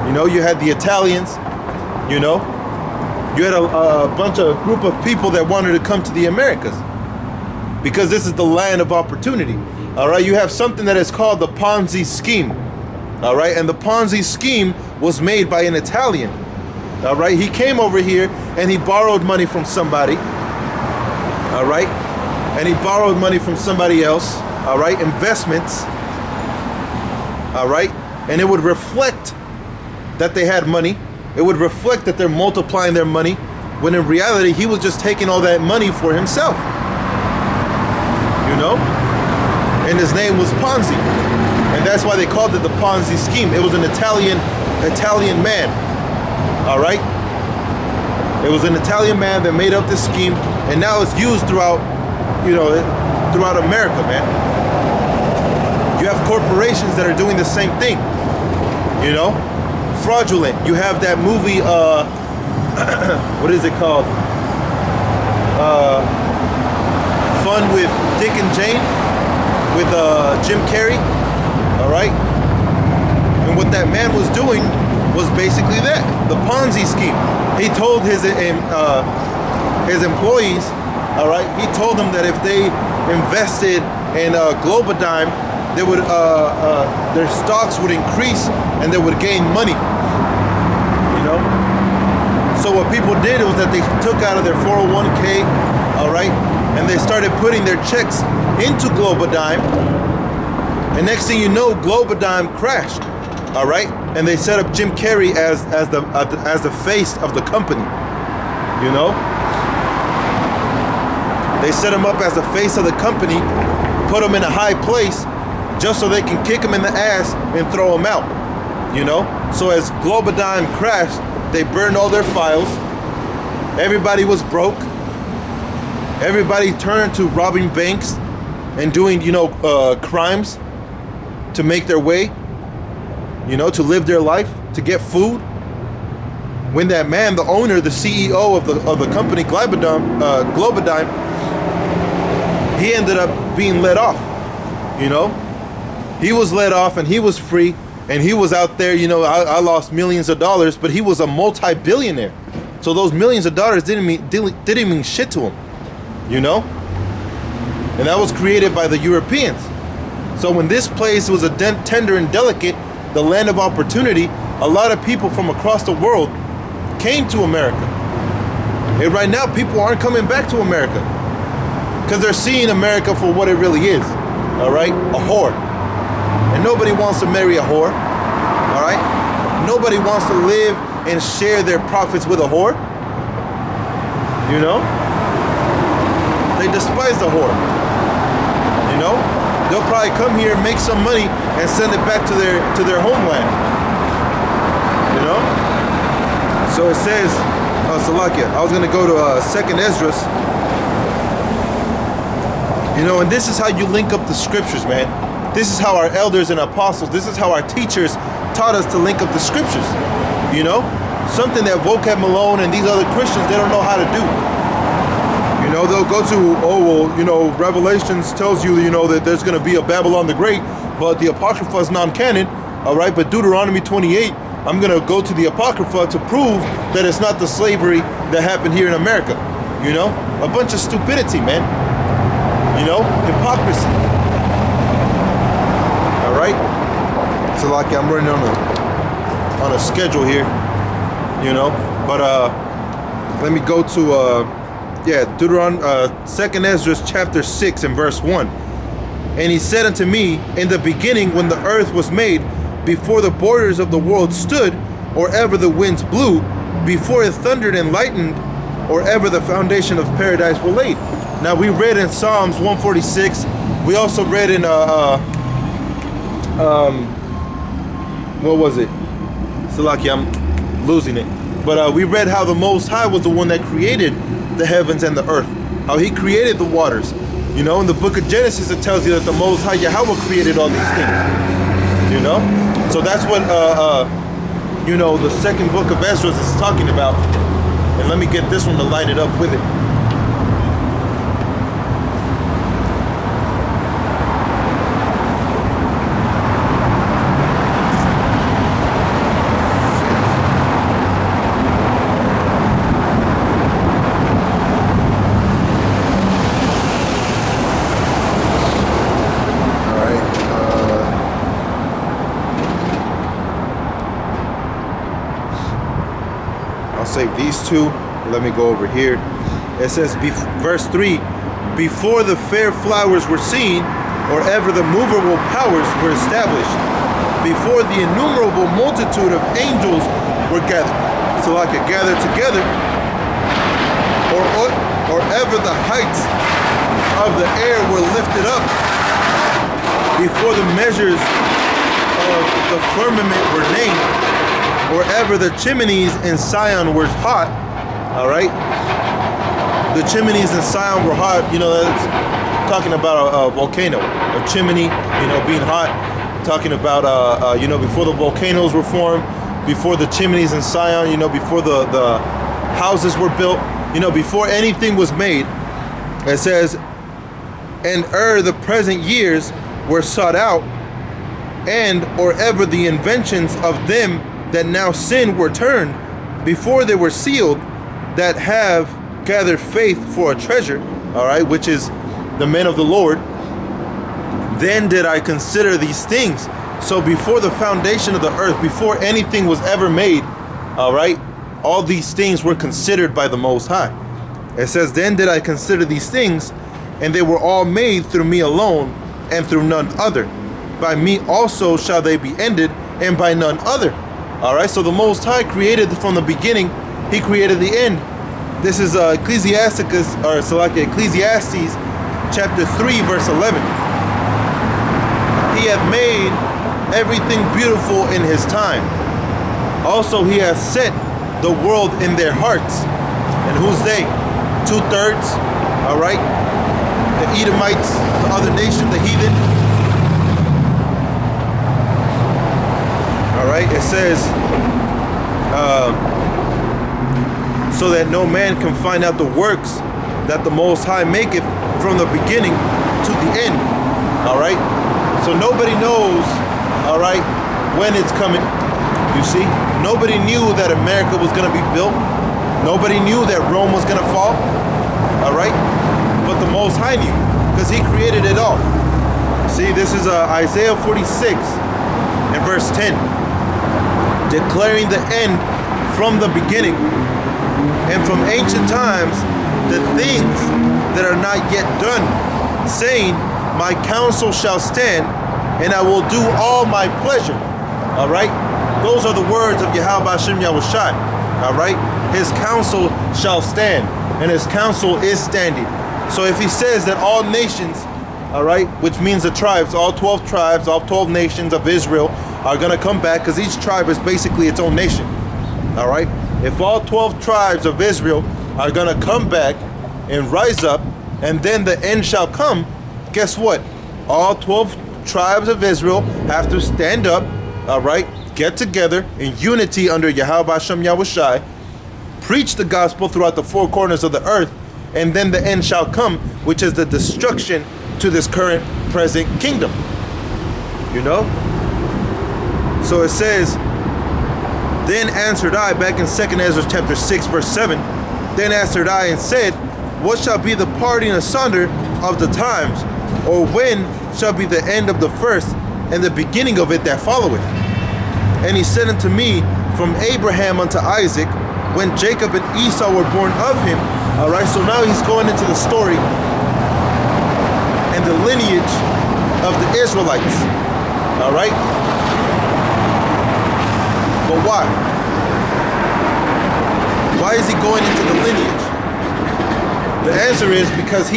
You know, you had the Italians, you know, you had a group of people that wanted to come to the Americas because this is the land of opportunity. All right, you have something that is called the Ponzi scheme. All right, and the Ponzi scheme was made by an Italian. All right, he came over here and he borrowed money from somebody. All right, and he borrowed money from somebody else. All right, investments. All right, and it would reflect that they had money. It would reflect that they're multiplying their money, when in reality he was just taking all that money for himself. You know, and his name was Ponzi, and that's why they called it the Ponzi scheme. It was an Italian man. All right, it was an Italian man that made up this scheme, and now it's used throughout, you know, throughout America, man. You have corporations that are doing the same thing, you know, fraudulent. You have that movie, what is it called? Fun with Dick and Jane, with Jim Carrey. All right, and what that man was doing was basically that, the Ponzi scheme. He told his employees, all right, he told them that if they invested in WWIII, they would their stocks would increase and they would gain money. You know, so what people did was that they took out of their 401k, all right, and they started putting their checks into WWIII, and next thing you know, WWIII crashed. All right, and they set up Jim Carrey as the face of the company. You know, they set him up as the face of the company, put him in a high place, just so they can kick him in the ass and throw him out. You know, so as WWIII crashed, they burned all their files. Everybody was broke. Everybody turned to robbing banks and doing, you know, crimes to make their way. You know, to live their life, to get food. When that man, the owner, the CEO of the company WWIII, he ended up being let off. You know, he was let off and he was free, and he was out there. You know, I lost millions of dollars, but he was a multi-billionaire. So those millions of dollars didn't mean shit to him. You know, and that was created by the Europeans. So when this place was a tender and delicate, the land of opportunity, a lot of people from across the world came to America. And right now, people aren't coming back to America because they're seeing America for what it really is. All right, a whore. And nobody wants to marry a whore. All right, nobody wants to live and share their profits with a whore. You know, they despise the whore. You know, they'll probably come here and make some money and send it back to their homeland. You know? So it says, Salakia, I was going to go to 2nd Esdras. You know, and this is how you link up the scriptures, man. This is how our elders and apostles, this is how our teachers taught us to link up the scriptures. You know? Something that Vocab Malone and these other Christians, they don't know how to do. You know, they'll go to, oh, well, you know, Revelations tells you, you know, that there's going to be a Babylon the Great, but the Apocrypha is non-canon, all right? But Deuteronomy 28, I'm going to go to the Apocrypha to prove that it's not the slavery that happened here in America. You know? A bunch of stupidity, man. You know? Hypocrisy. All right? So like I'm running on a schedule here, you know. But let me go to Deuteronomy 2nd Ezra chapter 6 and verse 1. And he said unto me, in the beginning, when the earth was made, before the borders of the world stood, or ever the winds blew, before it thundered and lightened, or ever the foundation of paradise were laid. Now we read in Psalms 146. We also read in what was it? Salaki, I'm losing it. But we read how the Most High was the one that created the heavens and the earth. How he created the waters. You know, in the book of Genesis, it tells you that the Most High Yahweh created all these things. You know? So that's what, you know, the second book of Ezra is talking about. And let me get this one to line it up with it. Save these two. Let me go over here. It says, verse 3, before the fair flowers were seen, or ever the movable powers were established, before the innumerable multitude of angels were gathered. So like a gathered together, or ever the heights of the air were lifted up, before the measures of the firmament were named, or ever the chimneys in Sion were hot. All right, the chimneys in Sion were hot. You know, that's talking about a volcano, a chimney. You know, being hot. Talking about you know, before the volcanoes were formed, before the chimneys in Sion. You know, before the houses were built. You know, before anything was made. It says, and the present years were sought out, and or ever the inventions of them that now sin were turned, before they were sealed, that have gathered faith for a treasure, all right, which is the men of the Lord. Then did I consider these things. So before the foundation of the earth, before anything was ever made, all right, all these things were considered by the Most High. It says, then did I consider these things, and they were all made through me alone, and through none other. By me also shall they be ended, and by none other. All right, so the Most High created from the beginning. He created the end. This is Ecclesiastes chapter 3, verse 11. He hath made everything beautiful in his time. Also, he hath set the world in their hearts. And who's they? 2/3. All right, the Edomites, the other nation, the heathen. All right, it says, so that no man can find out the works that the Most High maketh from the beginning to the end. All right, so nobody knows, all right, when it's coming. You see, nobody knew that America was going to be built. Nobody knew that Rome was going to fall. All right, but the Most High knew, because he created it all. See, this is Isaiah 46 and verse 10. Declaring the end from the beginning, and from ancient times the things that are not yet done, saying, my counsel shall stand, and I will do all my pleasure. All right, those are the words of Yahweh Hashem Yahushai. All right, his counsel shall stand, and his counsel is standing. So if he says that all nations, all right, which means the tribes, all 12 tribes, all 12 nations of Israel are going to come back, because each tribe is basically its own nation. All right, if all 12 tribes of Israel are going to come back and rise up, and then the end shall come, guess what? All 12 tribes of Israel have to stand up, all right, get together in unity under Yahweh Hashem Yahushai, preach the gospel throughout the four corners of the earth, and then the end shall come, which is the destruction to this current present kingdom. You know? So it says, then answered I, back in 2nd Ezra chapter 6, verse 7, then answered I and said, what shall be the parting asunder of the times, or when shall be the end of the first, and the beginning of it that followeth. And he said unto me, from Abraham unto Isaac, when Jacob and Esau were born of him. All right, so now he's going into the story and the lineage of the Israelites. All right, but why? Why is he going into the lineage? The answer is because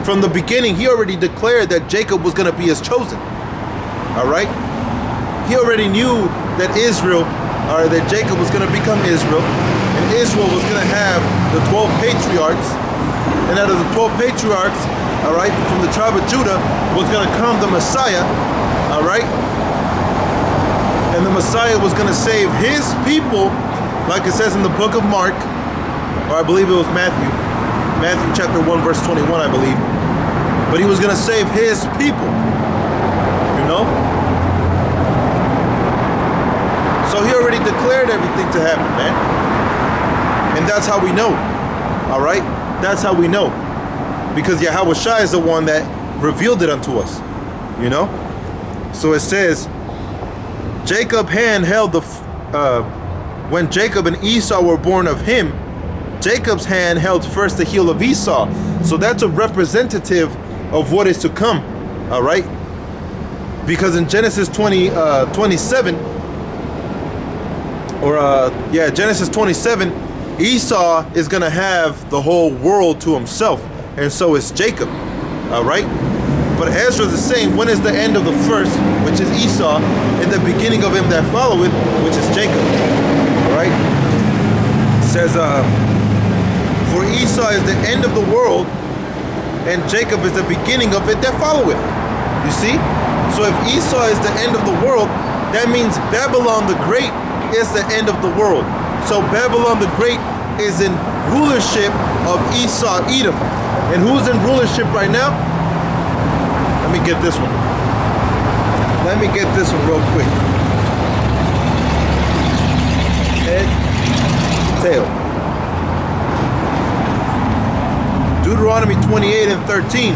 from the beginning, he already declared that Jacob was going to be his chosen. All right, he already knew that that Jacob was going to become Israel, and Israel was going to have the 12 patriarchs, and out of the 12 patriarchs, all right, from the tribe of Judah was going to come the Messiah, all right, and the Messiah was going to save his people, like it says in the book of Mark, or I believe it was Matthew chapter 1 verse 21, I believe, but he was going to save his people, you know. So he already declared everything to happen, man. And that's how we know. All right? That's how we know. Because Yahushua is the one that revealed it unto us. You know? So it says, Jacob hand held when Jacob and Esau were born of him, Jacob's hand held first the heel of Esau. So that's a representative of what is to come. All right? Because in Genesis 27, Genesis 27, Esau is going to have the whole world to himself, and so is Jacob, all right? But Ezra is saying, when is the end of the first, which is Esau, and the beginning of him that followeth, which is Jacob, all right? It says, for Esau is the end of the world, and Jacob is the beginning of it that followeth. You see? So if Esau is the end of the world, that means Babylon the Great is the end of the world. So Babylon the Great is in rulership of Esau, Edom. And who's in rulership right now? Let me get this one. Let me get this one real quick. Head, tail. Deuteronomy 28 and 13.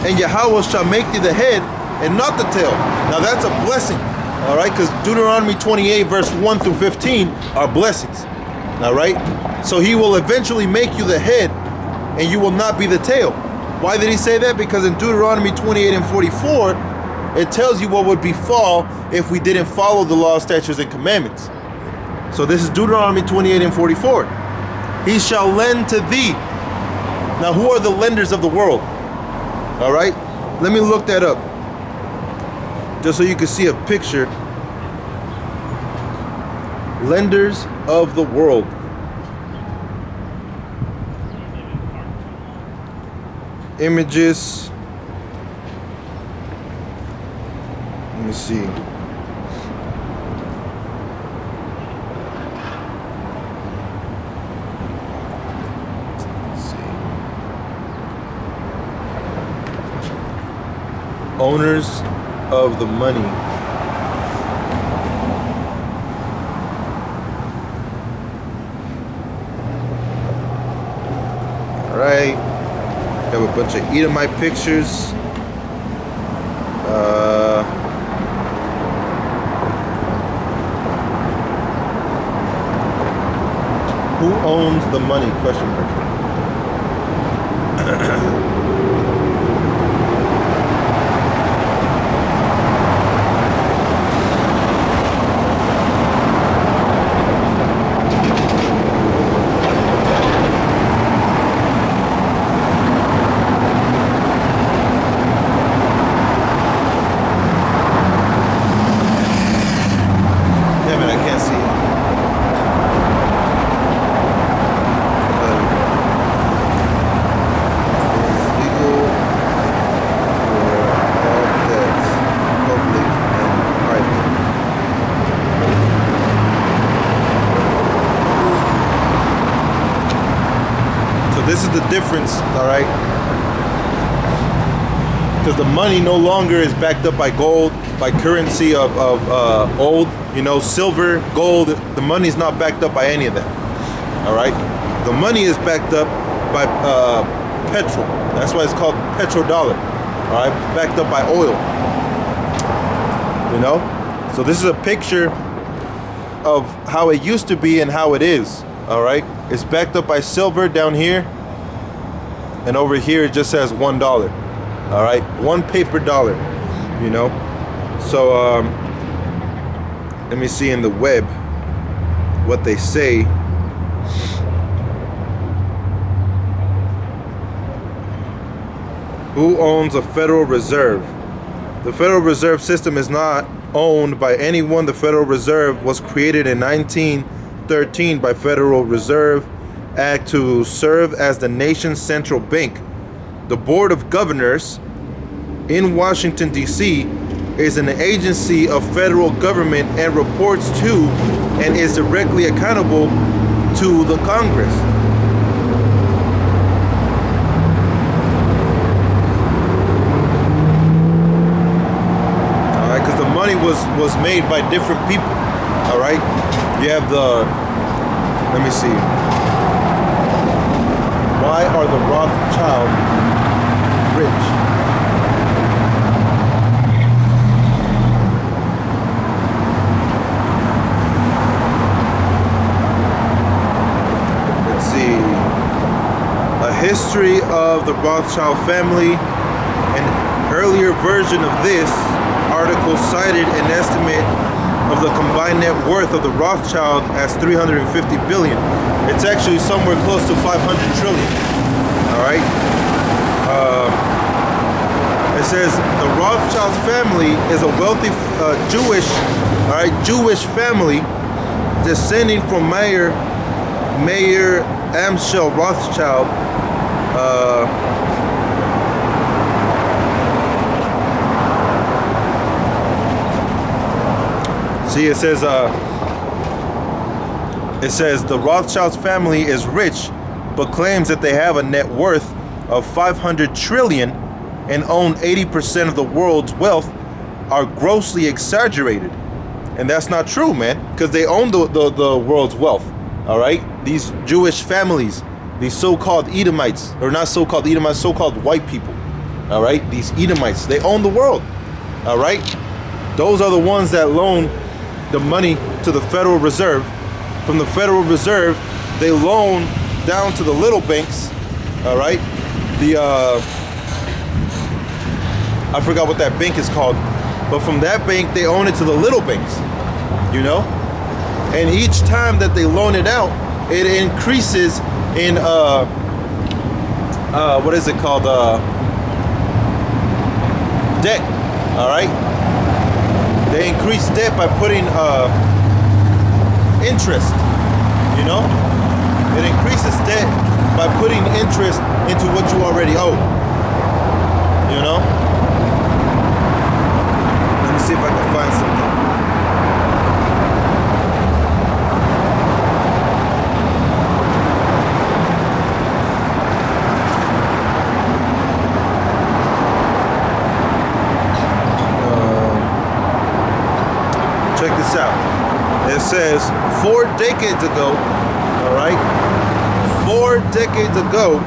And Yahweh shall make thee the head and not the tail. Now that's a blessing. All right, because Deuteronomy 28 verse 1 through 15 are blessings. All right, so he will eventually make you the head and you will not be the tail. Why did he say that? Because in Deuteronomy 28 and 44, it tells you what would befall if we didn't follow the law, statutes, and commandments. So this is Deuteronomy 28 and 44. He shall lend to thee. Now, who are the lenders of the world? All right, let me look that up, just so you can see a picture. Lenders of the world. Images. Let me see. Owners of the money. All right, have a bunch of Edomite pictures. Who owns the money? Question mark. This is the difference, all right? Because the money no longer is backed up by gold, by currency of old, you know, silver, gold. The money's not backed up by any of that, all right? The money is backed up by petrol. That's why it's called petrodollar, all right? Backed up by oil. you know. So this is a picture of how it used to be and how it is. All right, it's backed up by silver down here, and over here it just says $1. All right, one paper dollar, you know. So let me see in the web what they say. Who owns a Federal Reserve? The Federal Reserve System is not owned by anyone. The Federal Reserve was created in 1913 by Federal Reserve Act to serve as the nation's central bank. The Board of Governors in Washington, D.C. is an agency of federal government and reports to and is directly accountable to the Congress. Money was made by different people. All right, you have the, let me see, why are the Rothschild rich? Let's see, a history of the Rothschild family. An earlier version of this article cited an estimate of the combined net worth of the Rothschild as 350 billion. It's actually somewhere close to 500 trillion. All right. It says the Rothschild family is a wealthy Jewish family descending from Mayer Amschel Rothschild. See, it says the Rothschilds family is rich, but claims that they have a net worth of 500 trillion and own 80% of the world's wealth are grossly exaggerated. And that's not true, man, because they own the world's wealth. All right, these Jewish families, these so-called Edomites, or not so-called Edomites, so-called white people. All right, these Edomites, they own the world. All right, those are the ones that loan the money to the Federal Reserve. From the Federal Reserve, they loan down to the little banks. All right, I forgot what that bank is called, but from that bank they own it to the little banks, you know. And each time that they loan it out, it increases in what is it called, debt. All right, they increase debt by putting interest, you know. It increases debt by putting interest into what you already owe, you know. Let me see if I can find something. Check this out. It says 4 decades ago, all right, 4 decades ago,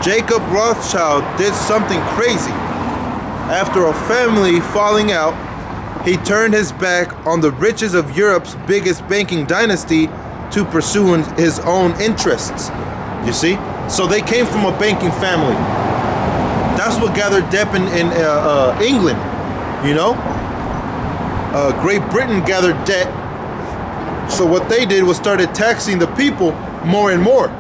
Jacob Rothschild did something crazy. After a family falling out, he turned his back on the riches of Europe's biggest banking dynasty to pursue his own interests. You see? So they came from a banking family. That's what gathered debt in England, you know? Great Britain gathered debt. So what they did was started taxing the people more and more.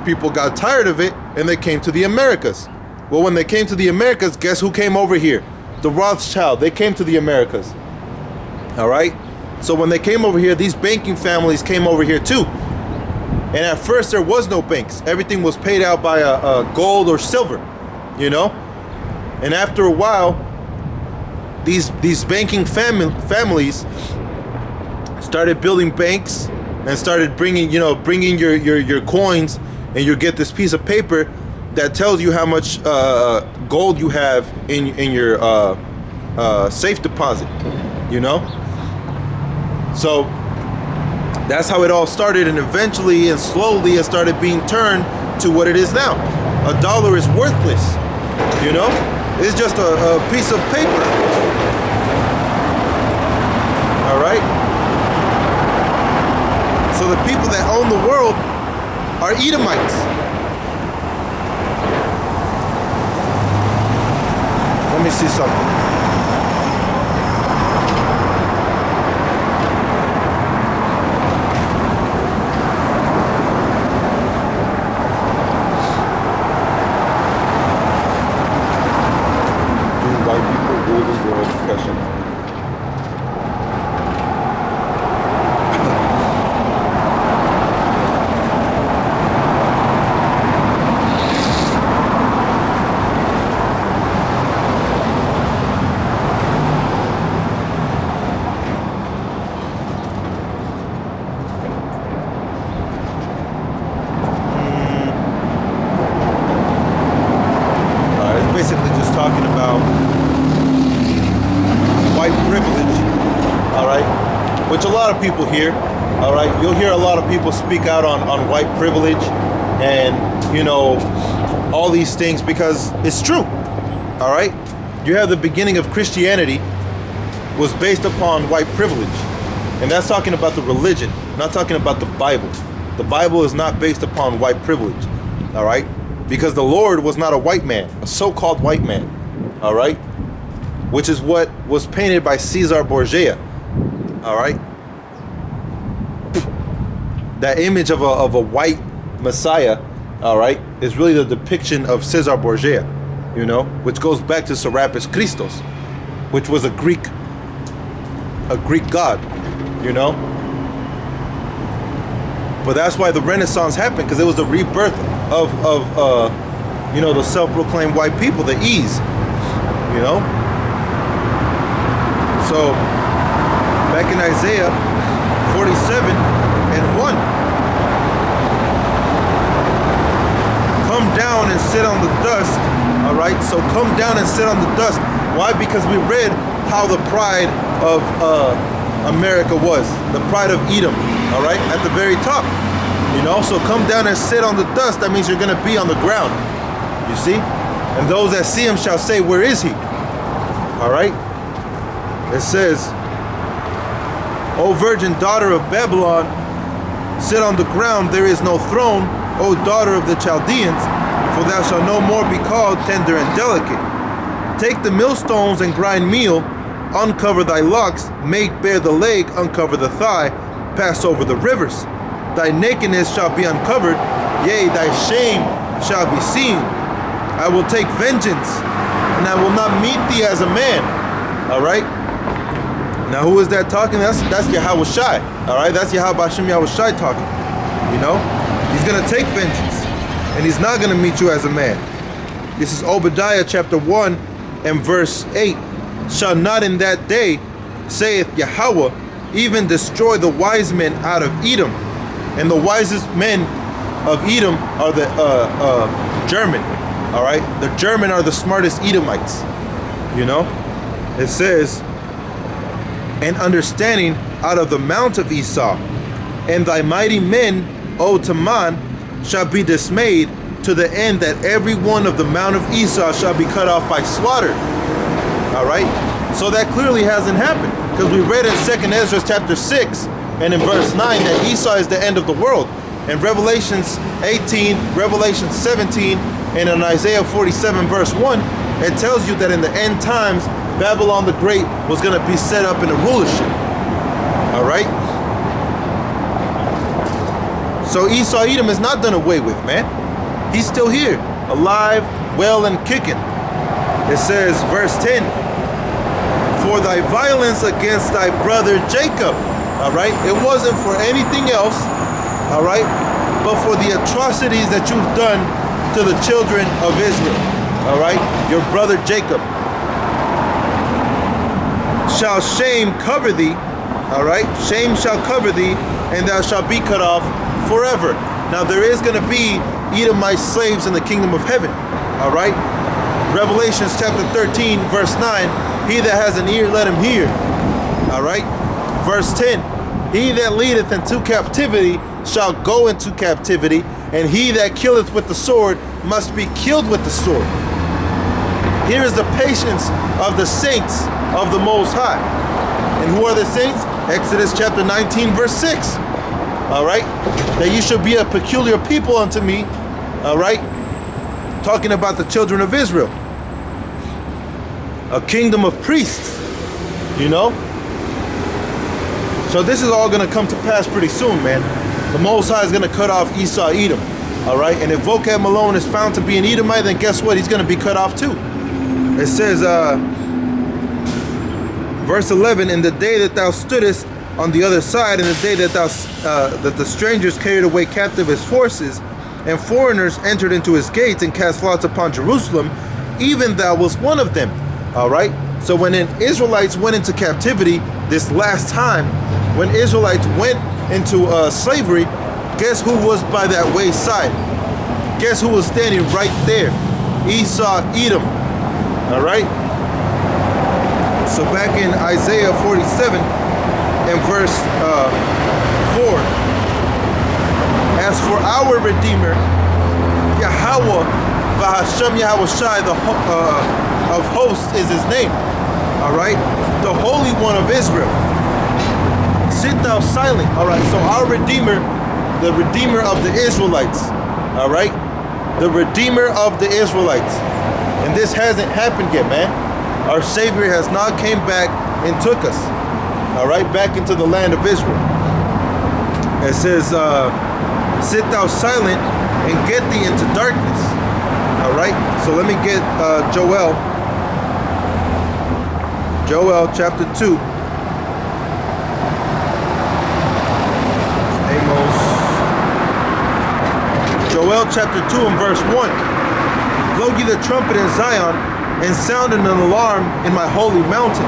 People got tired of it and they came to the Americas. Well, when they came to the Americas, guess who came over here? The Rothschild. They came to the Americas. All right? So when they came over here, these banking families came over here too. And at first there was no banks. Everything was paid out by gold or silver, you know? And after a while, these banking families started building banks and started bringing your coins, and you get this piece of paper that tells you how much gold you have in your safe deposit, you know. So that's how it all started, and eventually and slowly it started being turned to what it is now. A dollar is worthless, you know. It's just a piece of paper. that own the world are Edomites. Let me see something. Basically just talking about white privilege, all right, which a lot of people hear, all right. You'll hear a lot of people speak out on white privilege and, you know, all these things because it's true, all right. You have the beginning of Christianity was based upon white privilege, and that's talking about the religion, not talking about the Bible. The Bible is not based upon white privilege, all right. Because the Lord was not a white man, a so-called white man, all right? Which is what was painted by Caesar Borgia, all right? That image of a white Messiah, all right, is really the depiction of Caesar Borgia, you know, which goes back to Serapis Christos, which was a Greek god, you know? But that's why the Renaissance happened, because it was the rebirth of you know, the self-proclaimed white people, the E's, you know. So back in Isaiah 47:1, come down and sit on the dust. All right, so come down and sit on the dust. Why? Because we read how the pride of America was, the pride of Edom. All right, at the very top. You know, so come down and sit on the dust. That means you're going to be on the ground. You see? And those that see him shall say, where is he? All right? It says, O virgin daughter of Babylon, sit on the ground. There is no throne, O daughter of the Chaldeans, for thou shalt no more be called tender and delicate. Take the millstones and grind meal. Uncover thy locks. Make bare the leg. Uncover the thigh. Pass over the rivers. Thy nakedness shall be uncovered, yea, thy shame shall be seen. I will take vengeance, and I will not meet thee as a man. All right? Now, who is that talking? That's Yahweh Shai. All right? That's Yahweh Hashem Yahweh Shai talking. You know? He's going to take vengeance, and he's not going to meet you as a man. This is Obadiah chapter 1 and verse 8. Shall not in that day, saith Yahweh, even destroy the wise men out of Edom. And the wisest men of Edom are the German, all right? The German are the smartest Edomites, you know? It says, and understanding out of the mount of Esau, and thy mighty men, O Taman, shall be dismayed to the end that every one of the mount of Esau shall be cut off by slaughter, all right? So that clearly hasn't happened, because we read in 2nd Ezra chapter 6, and in verse 9 that Esau is the end of the world. In Revelations 18, Revelation 17, and in Isaiah 47 verse 1, it tells you that in the end times, Babylon the Great was going to be set up in a rulership. All right? So Esau Edom is not done away with, man. He's still here, alive, well, and kicking. It says, verse 10, for thy violence against thy brother Jacob. All right, it wasn't for anything else, all right, but for the atrocities that you've done to the children of Israel, all right, your brother Jacob. Shall shame cover thee, all right, shame shall cover thee, and thou shalt be cut off forever. Now there is going to be Edomite slaves in the kingdom of heaven, all right. Revelations chapter 13 verse 9, he that has an ear let him hear, all right. Verse 10, he that leadeth into captivity shall go into captivity, and he that killeth with the sword must be killed with the sword. Here is the patience of the saints of the Most High. And who are the saints? Exodus chapter 19 verse 6. all right, that you should be a peculiar people unto me, all right, talking about the children of Israel, a kingdom of priests, you know. So this is all going to come to pass pretty soon, man. The Most High is going to cut off Esau, Edom, all right. And if Vocab Malone is found to be an Edomite, then guess what? He's going to be cut off too. It says, verse 11, in the day that thou stoodest on the other side, in the day that that the strangers carried away captive his forces, and foreigners entered into his gates and cast lots upon Jerusalem, even thou was one of them. All right. So when the Israelites went into captivity this last time, when Israelites went into slavery, guess who was by that wayside? Guess who was standing right there? Esau, Edom. All right. So back in Isaiah 47 and verse 4, as for our Redeemer, Yahweh, V'Hashem Yahushai, of hosts is his name. All right, the Holy One of Israel. Sit thou silent. All right, so our Redeemer, the Redeemer of the Israelites. All right, the Redeemer of the Israelites. And this hasn't happened yet, man. Our Savior has not came back and took us, all right, back into the land of Israel. It says, sit thou silent and get thee into darkness. All right, so let me get Joel chapter 2. Amos. Joel chapter 2 and verse 1. Blow ye the trumpet in Zion, and sound an alarm in my holy mountain.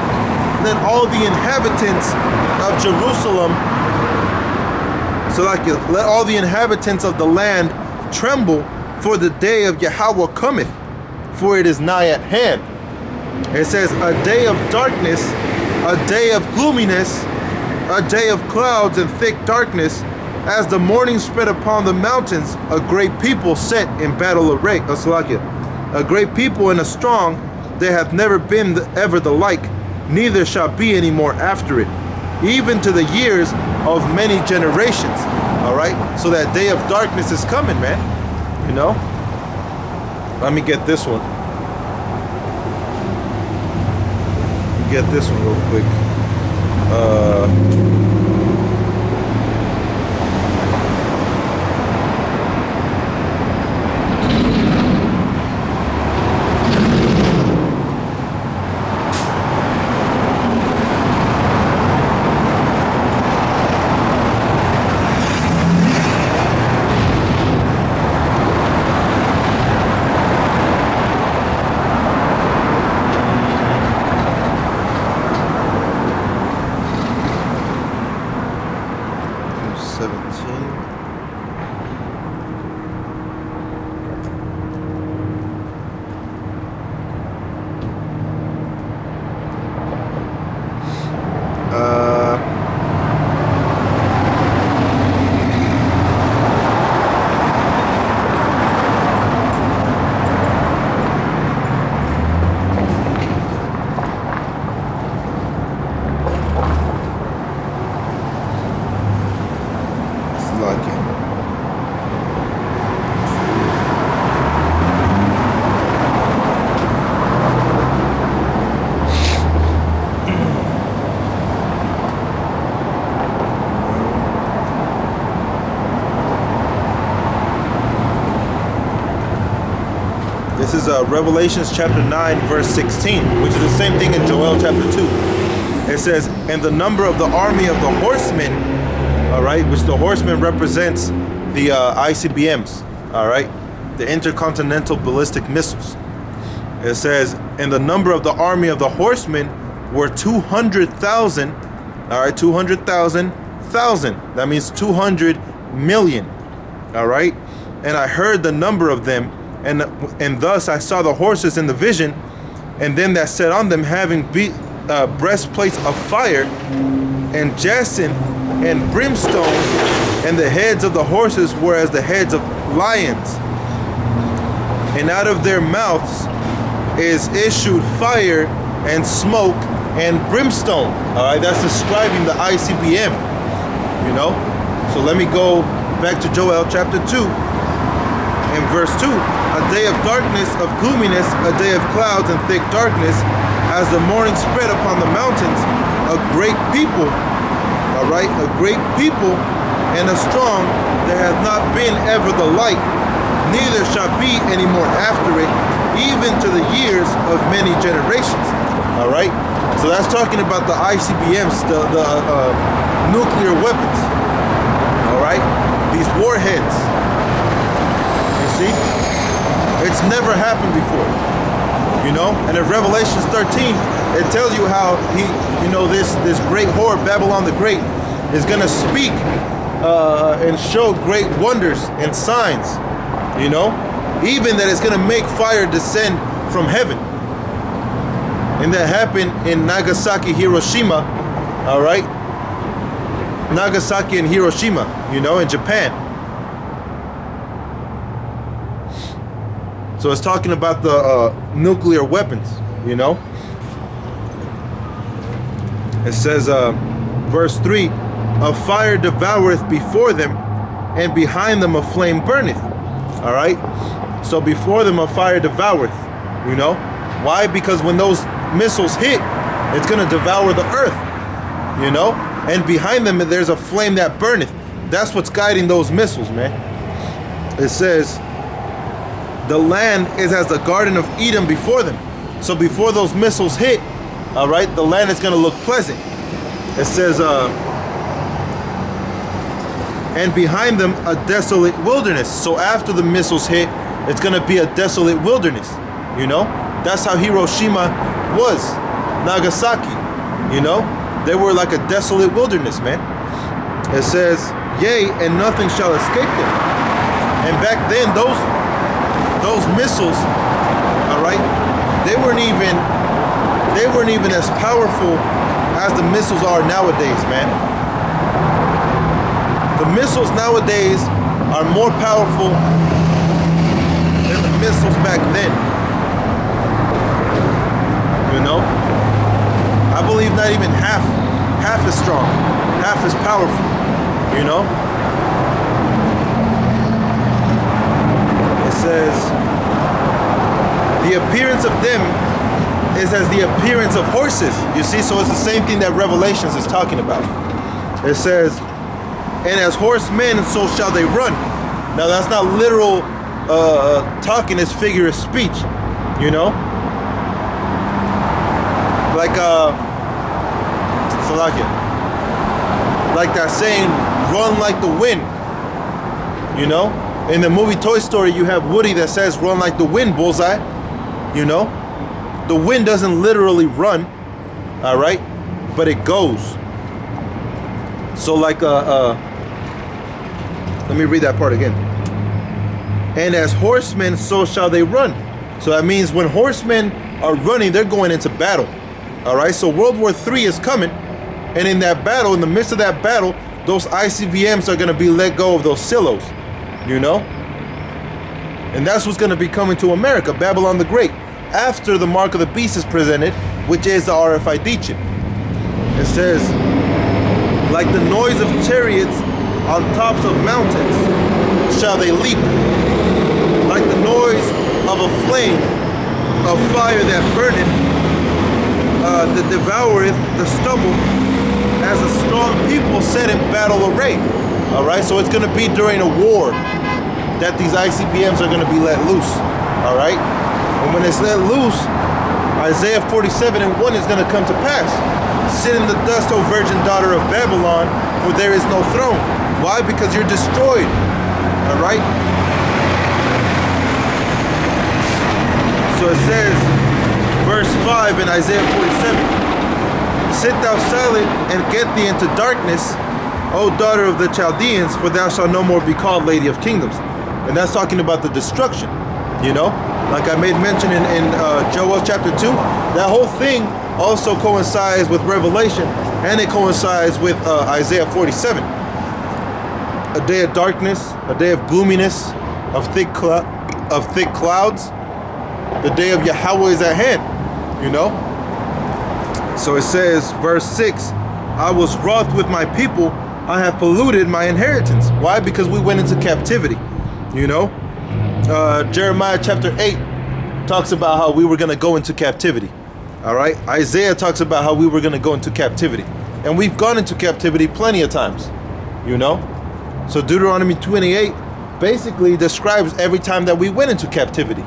Let all the inhabitants of Jerusalem, let all the inhabitants of the land tremble, for the day of Yahweh cometh, for it is nigh at hand. It says, a day of darkness, a day of gloominess, a day of clouds and thick darkness, as the morning spread upon the mountains, a great people set in battle array. A great people and a strong, there hath never been ever the like, neither shall be any more after it, even to the years of many generations. All right, so that day of darkness is coming, man. You know, let me get this one. Get this one real quick. This is Revelations chapter 9, verse 16, which is the same thing in Joel chapter 2. It says, and the number of the army of the horsemen, all right, which the horsemen represents the ICBMs, all right, the intercontinental ballistic missiles. It says, and the number of the army of the horsemen were 200,000, all right, 200,000. That means 200 million, all right. And I heard the number of them, and thus I saw the horses in the vision, and them that sat on them having breastplates of fire, and jacinth and brimstone, and the heads of the horses were as the heads of lions, and out of their mouths is issued fire and smoke and brimstone. All right, that's describing the ICBM, you know. So let me go back to Joel chapter 2 and verse 2. A day of darkness, of gloominess, a day of clouds and thick darkness, as the morning spread upon the mountains, a great people, all right, a great people and a strong, there hath not been ever the like, neither shall be any more after it, even to the years of many generations. All right, so that's talking about the ICBMs, the nuclear weapons. All right, these warheads. You see, it's never happened before. You know, and in Revelations 13, it tells you how he, you know, this great whore, Babylon the Great, is gonna speak and show great wonders and signs. You know, even that it's gonna make fire descend from heaven. And that happened in Nagasaki, Hiroshima, all right? Nagasaki and Hiroshima, you know, in Japan. So it's talking about the nuclear weapons, you know? It says, verse 3, a fire devoureth before them, and behind them a flame burneth. All right? So before them a fire devoureth, you know? Why? Because when those missiles hit, it's going to devour the earth, you know? And behind them there's a flame that burneth. That's what's guiding those missiles, man. It says, the land is as the Garden of Eden before them. So before those missiles hit, all right, the land is going to look pleasant. It says, and behind them a desolate wilderness. So after the missiles hit, it's going to be a desolate wilderness, you know? That's how Hiroshima was, Nagasaki, you know? They were like a desolate wilderness, man. It says, yea, and nothing shall escape them. And back then, those missiles, all right, they weren't even as powerful as the missiles are nowadays, man. The missiles nowadays are more powerful than the missiles back then. You know? I believe not even half as strong, half as powerful, you know? It says, the appearance of them is as the appearance of horses. You see, so it's the same thing that Revelations is talking about. It says, and as horsemen, so shall they run. Now that's not literal talking, it's figure of speech, you know? Like that saying, run like the wind, you know? In the movie Toy Story, you have Woody that says, run like the wind, Bullseye, you know? The wind doesn't literally run, all right? But it goes. So like, let me read that part again. And as horsemen, so shall they run. So that means when horsemen are running, they're going into battle. All right, so World War III is coming. And in that battle, in the midst of that battle, those ICBMs are going to be let go of those silos, you know? And that's what's going to be coming to America, Babylon the Great, after the mark of the beast is presented, which is the RFID chip. It says, like the noise of chariots on tops of mountains shall they leap, like the noise of a flame of fire that burneth, that devoureth the stubble, as a strong people set in battle array. All right, so it's going to be during a war that these ICBMs are going to be let loose. All right, and when it's let loose, Isaiah 47:1 is going to come to pass. Sit in the dust, O virgin daughter of Babylon, for there is no throne. Why? Because you're destroyed. All right. So it says, verse 5 in Isaiah 47. Sit thou silent and get thee into darkness, O daughter of the Chaldeans, for thou shalt no more be called Lady of Kingdoms. And that's talking about the destruction, you know? Like I made mention in Joel chapter 2, that whole thing also coincides with Revelation, and it coincides with Isaiah 47. A day of darkness, a day of gloominess, of thick clouds. The day of Yahweh is at hand, you know? So it says, verse 6, I was wroth with my people, I have polluted my inheritance. Why? Because we went into captivity. You know, Jeremiah chapter 8 talks about how we were going to go into captivity. All right. Isaiah talks about how we were going to go into captivity. And we've gone into captivity plenty of times, you know. So Deuteronomy 28 basically describes every time that we went into captivity.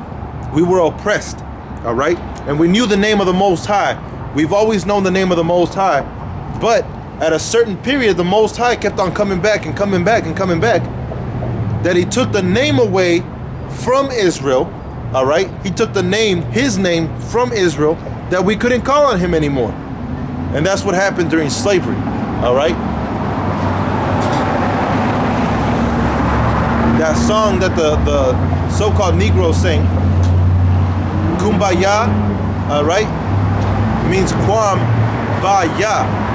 We were oppressed, all right? And we knew the name of the Most High. We've always known the name of the Most High. But at a certain period, the Most High kept on coming back and coming back and coming back. That he took the name away from Israel, all right? He took the name, his name from Israel, that we couldn't call on him anymore. And that's what happened during slavery, all right? That song that the so-called Negroes sing, Kumbaya, all right, means Kwam Baya,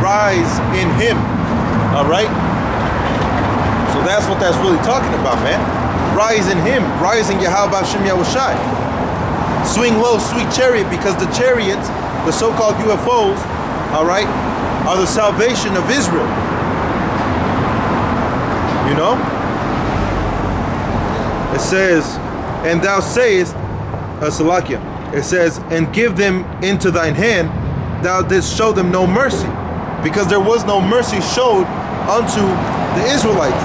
rise in him, all right? So that's what that's really talking about, man. Rise in him, rise in Yahweh Shem Yahushai. Swing low, sweet chariot, because the chariots, the so-called UFOs, all right, are the salvation of Israel. You know? It says, and thou sayest, Salakia, it says, and give them into thine hand, thou didst show them no mercy, because there was no mercy showed unto the Israelites.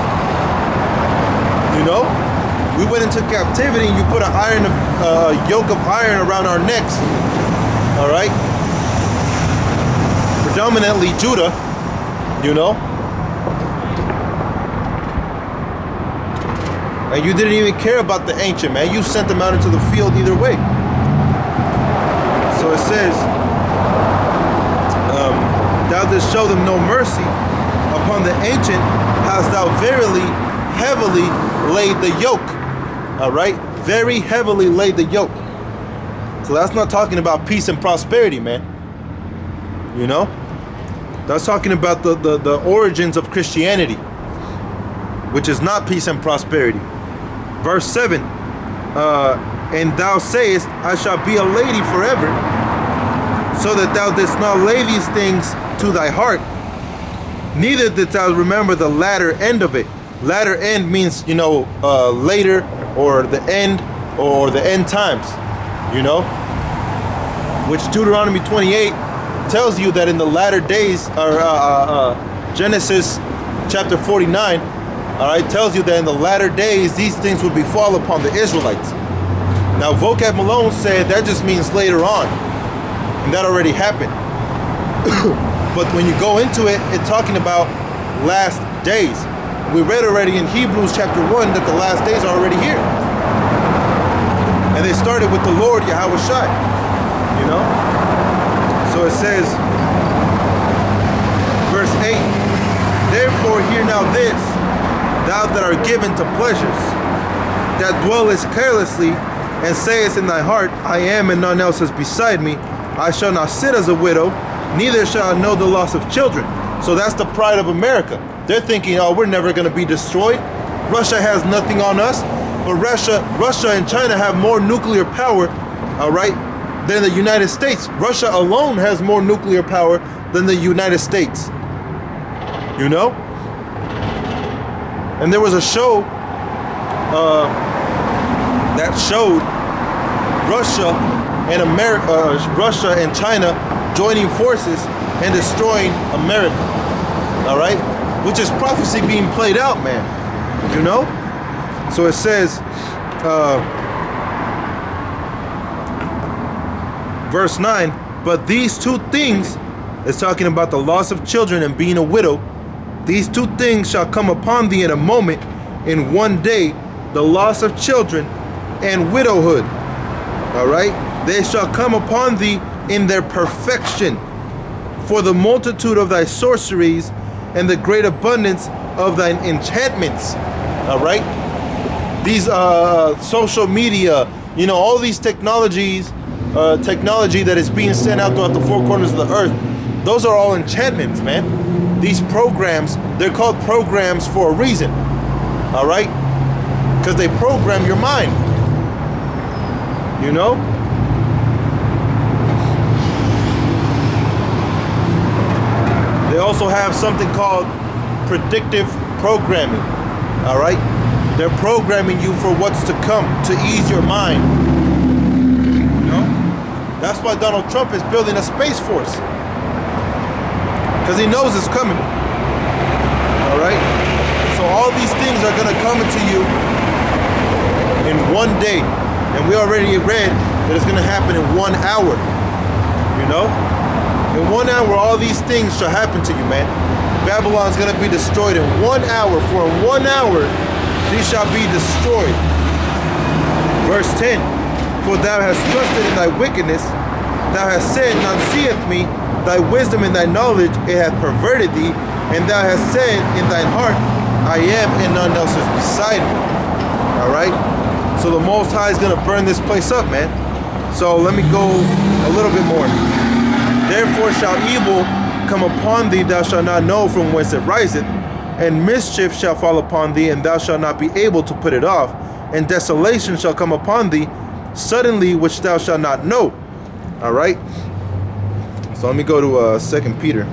You know? We went into captivity and you put a yoke of iron around our necks, all right? Predominantly Judah, you know? And you didn't even care about the ancient, man. You sent them out into the field either way. So it says, thou didst show them no mercy. Upon the ancient hast thou verily heavily laid the yoke. All right? Very heavily laid the yoke. So that's not talking about peace and prosperity, man. You know? That's talking about the origins of Christianity, which is not peace and prosperity. Verse 7, and thou sayest, I shall be a lady forever, so that thou didst not lay these things to thy heart, neither didst thou remember the latter end of it. Latter end means, you know, later, or the end times, you know, which Deuteronomy 28 tells you that in the latter days, or Genesis chapter 49, all right, tells you that in the latter days, these things would befall upon the Israelites. Now, Vocab Malone said that just means later on, and that already happened. But when you go into it, it's talking about last days. We read already in Hebrews chapter 1 that the last days are already here. And they started with the Lord Yahweh Shai, you know? So it says, verse 8, therefore hear now this, thou that art given to pleasures, that dwellest carelessly, and sayest in thy heart, I am and none else is beside me, I shall not sit as a widow, neither shall I know the loss of children. So that's the pride of America. They're thinking, oh, we're never going to be destroyed. Russia has nothing on us, but Russia and China have more nuclear power, all right, than the United States. Russia alone has more nuclear power than the United States. You know? And there was a show that showed Russia and China joining forces and destroying America. All right, which is prophecy being played out, man. You know. So it says, verse 9. But these two things, it's talking about the loss of children and being a widow. These two things shall come upon thee in a moment, in one day, the loss of children and widowhood. All right? They shall come upon thee in their perfection, for the multitude of thy sorceries and the great abundance of thine enchantments. All right? These social media, you know, all these technology that is being sent out throughout the four corners of the earth, those are all enchantments, man. These programs, they're called programs for a reason, all right? Because they program your mind, you know? They also have something called predictive programming. All right? They're programming you for what's to come to ease your mind. You know? That's why Donald Trump is building a space force. Because he knows it's coming. All right? So all these things are going to come into you in one day. And we already read that it's going to happen in 1 hour. You know? In 1 hour, all these things shall happen to you, man. Babylon's going to be destroyed in 1 hour. For in 1 hour, she shall be destroyed. Verse 10. For thou hast trusted in thy wickedness. Thou hast said, none seeth me. Thy wisdom and thy knowledge, it hath perverted thee. And thou hast said in thine heart, I am, and none else is beside me. All right? So the Most High is going to burn this place up, man. So let me go a little bit more. Therefore shall evil come upon thee, thou shalt not know from whence it riseth, and mischief shall fall upon thee, and thou shalt not be able to put it off, and desolation shall come upon thee suddenly, which thou shalt not know. All right? So let me go to 2 Peter.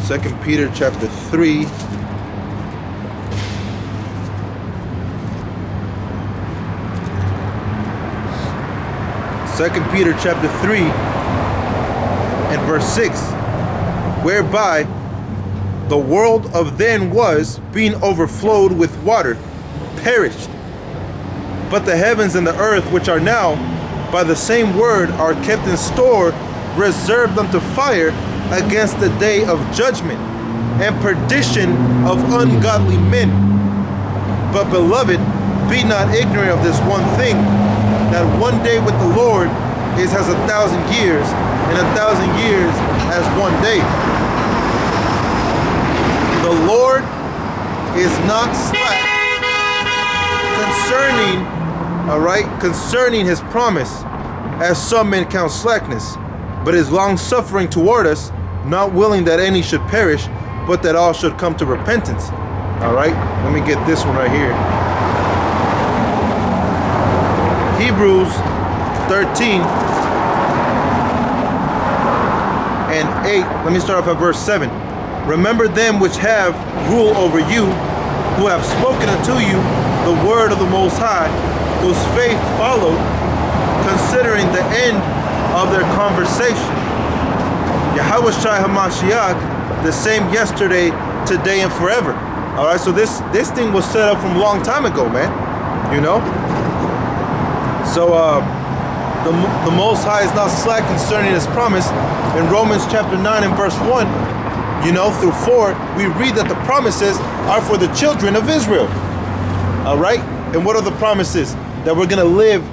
2 Peter chapter 3. Second Peter chapter 3 and verse 6, whereby the world of then was, being overflowed with water, perished. But the heavens and the earth, which are now by the same word, are kept in store, reserved unto fire against the day of judgment and perdition of ungodly men. But beloved, be not ignorant of this one thing, that one day with the Lord is as 1,000 years, and 1,000 years as one day. The Lord is not slack concerning his promise, as some men count slackness, but is long suffering toward us, not willing that any should perish, but that all should come to repentance. All right, let me get this one right here. Hebrews 13 and 8. Let me start off at verse 7. Remember them which have rule over you, who have spoken unto you the word of the Most High, whose faith followed, considering the end of their conversation. Yahushua HaMashiach, the same yesterday, today, and forever. All right, so this thing was set up from a long time ago, man. You know? So the Most High is not slack concerning his promise. In Romans chapter 9 and verse 1, you know, through 4, we read that the promises are for the children of Israel. All right? And what are the promises? That we're going to live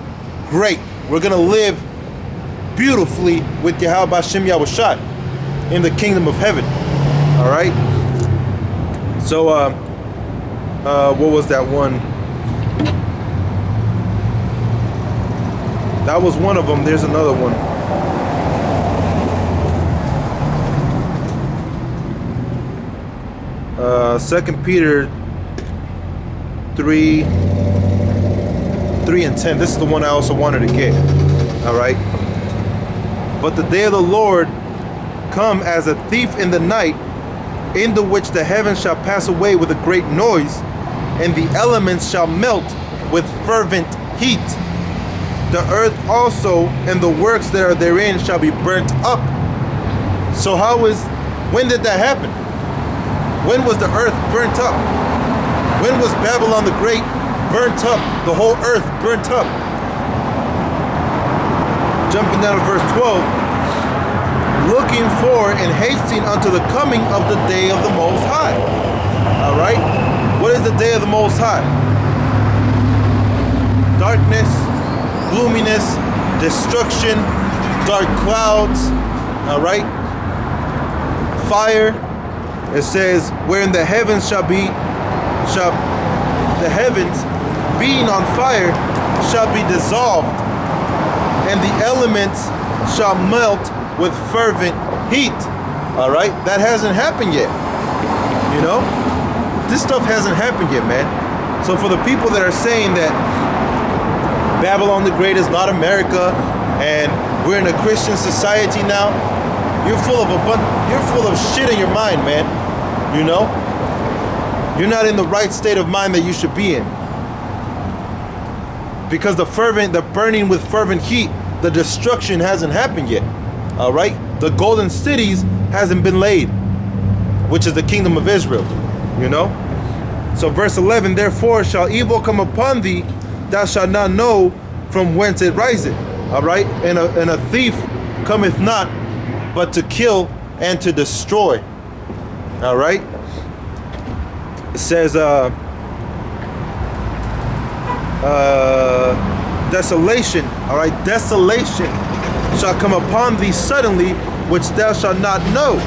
great. We're going to live beautifully with Yahweh Bashem Yahushua in the kingdom of heaven. All right? So, what was that one? That was one of them. There's another one. Second Peter 3 and 10. This is the one I also wanted to get. All right. But the day of the Lord come as a thief in the night, in the which the heavens shall pass away with a great noise, and the elements shall melt with fervent heat. The earth also and the works that are therein shall be burnt up. So when did that happen? When was the earth burnt up? When was Babylon the Great burnt up? The whole earth burnt up. Jumping down to verse 12. Looking for and hasting unto the coming of the day of the Most High. All right? What is the day of the Most High? Darkness, gloominess, destruction, dark clouds, all right? Fire. It says, wherein the heavens the heavens being on fire shall be dissolved, and the elements shall melt with fervent heat. All right? That hasn't happened yet. You know? This stuff hasn't happened yet, man. So for the people that are saying that Babylon the Great is not America, and We're in a Christian society now. You're full of shit in your mind, man. You know? You're not in the right state of mind that you should be in. Because the burning with fervent heat, the destruction hasn't happened yet. All right? The golden cities hasn't been laid, which is the kingdom of Israel. You know? So verse 11, therefore shall evil come upon thee, thou shalt not know from whence it riseth. All right? And a thief cometh not, but to kill and to destroy. All right? It says, desolation, all right, desolation shall come upon thee suddenly, which thou shalt not know.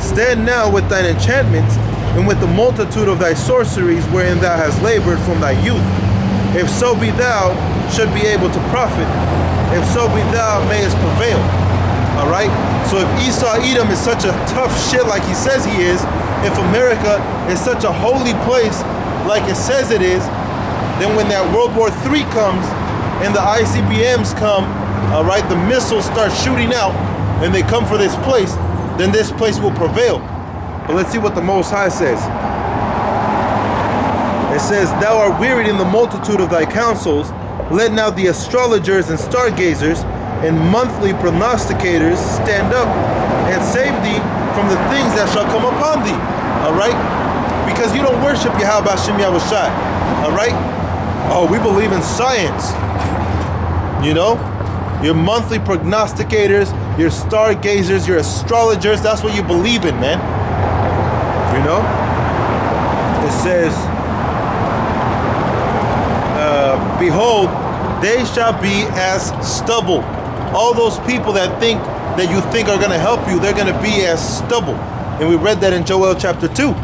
Stand now with thine enchantments and with the multitude of thy sorceries wherein thou hast labored from thy youth. If so be thou should be able to profit, if so be thou mayest prevail. All right? So if Esau Edom is such a tough shit like he says he is, if America is such a holy place like it says it is, then when that World War III comes and the ICBMs come, all right, the missiles start shooting out and they come for this place, then this place will prevail. But let's see what the Most High says. It says, thou art wearied in the multitude of thy counsels. Let now the astrologers and stargazers and monthly prognosticators stand up and save thee from the things that shall come upon thee. All right? Because you don't worship Yahweh Hashem Yahushai. All right? Oh, we believe in science. You know? Your monthly prognosticators, your stargazers, your astrologers, that's what you believe in, man. You know? It says, behold, they shall be as stubble. All those people that you think are going to help you, they're going to be as stubble. And we read that in Joel chapter 2.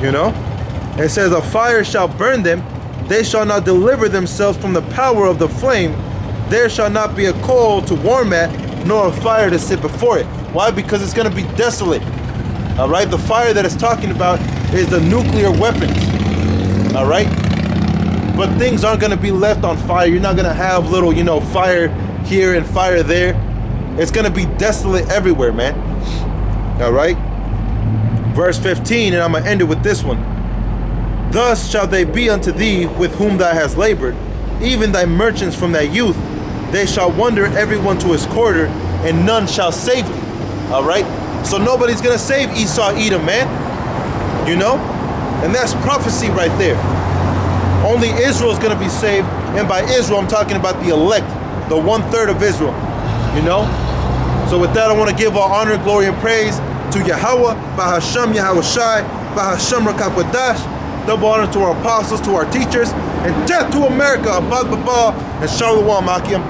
You know? It says, a fire shall burn them. They shall not deliver themselves from the power of the flame. There shall not be a coal to warm at, nor a fire to sit before it. Why? Because it's going to be desolate. All right? The fire that it's talking about is the nuclear weapons. All right? But things aren't going to be left on fire. You're not going to have little, fire here and fire there. It's going to be desolate everywhere, man. All right? Verse 15, and I'm going to end it with this one. Thus shall they be unto thee with whom thou hast labored, even thy merchants from thy youth. They shall wander everyone to his quarter, and none shall save thee. All right? So nobody's going to save Esau Edom, man. You know? And that's prophecy right there. Only Israel is going to be saved. And by Israel, I'm talking about the elect, the 1/3 of Israel. You know? So with that, I want to give all honor, glory, and praise to Yahweh, Bahasham Yahushai, Bahasham Rakakwadash. Double honor to our apostles, to our teachers, and death to America, Abad Baba, and Shalom Akim.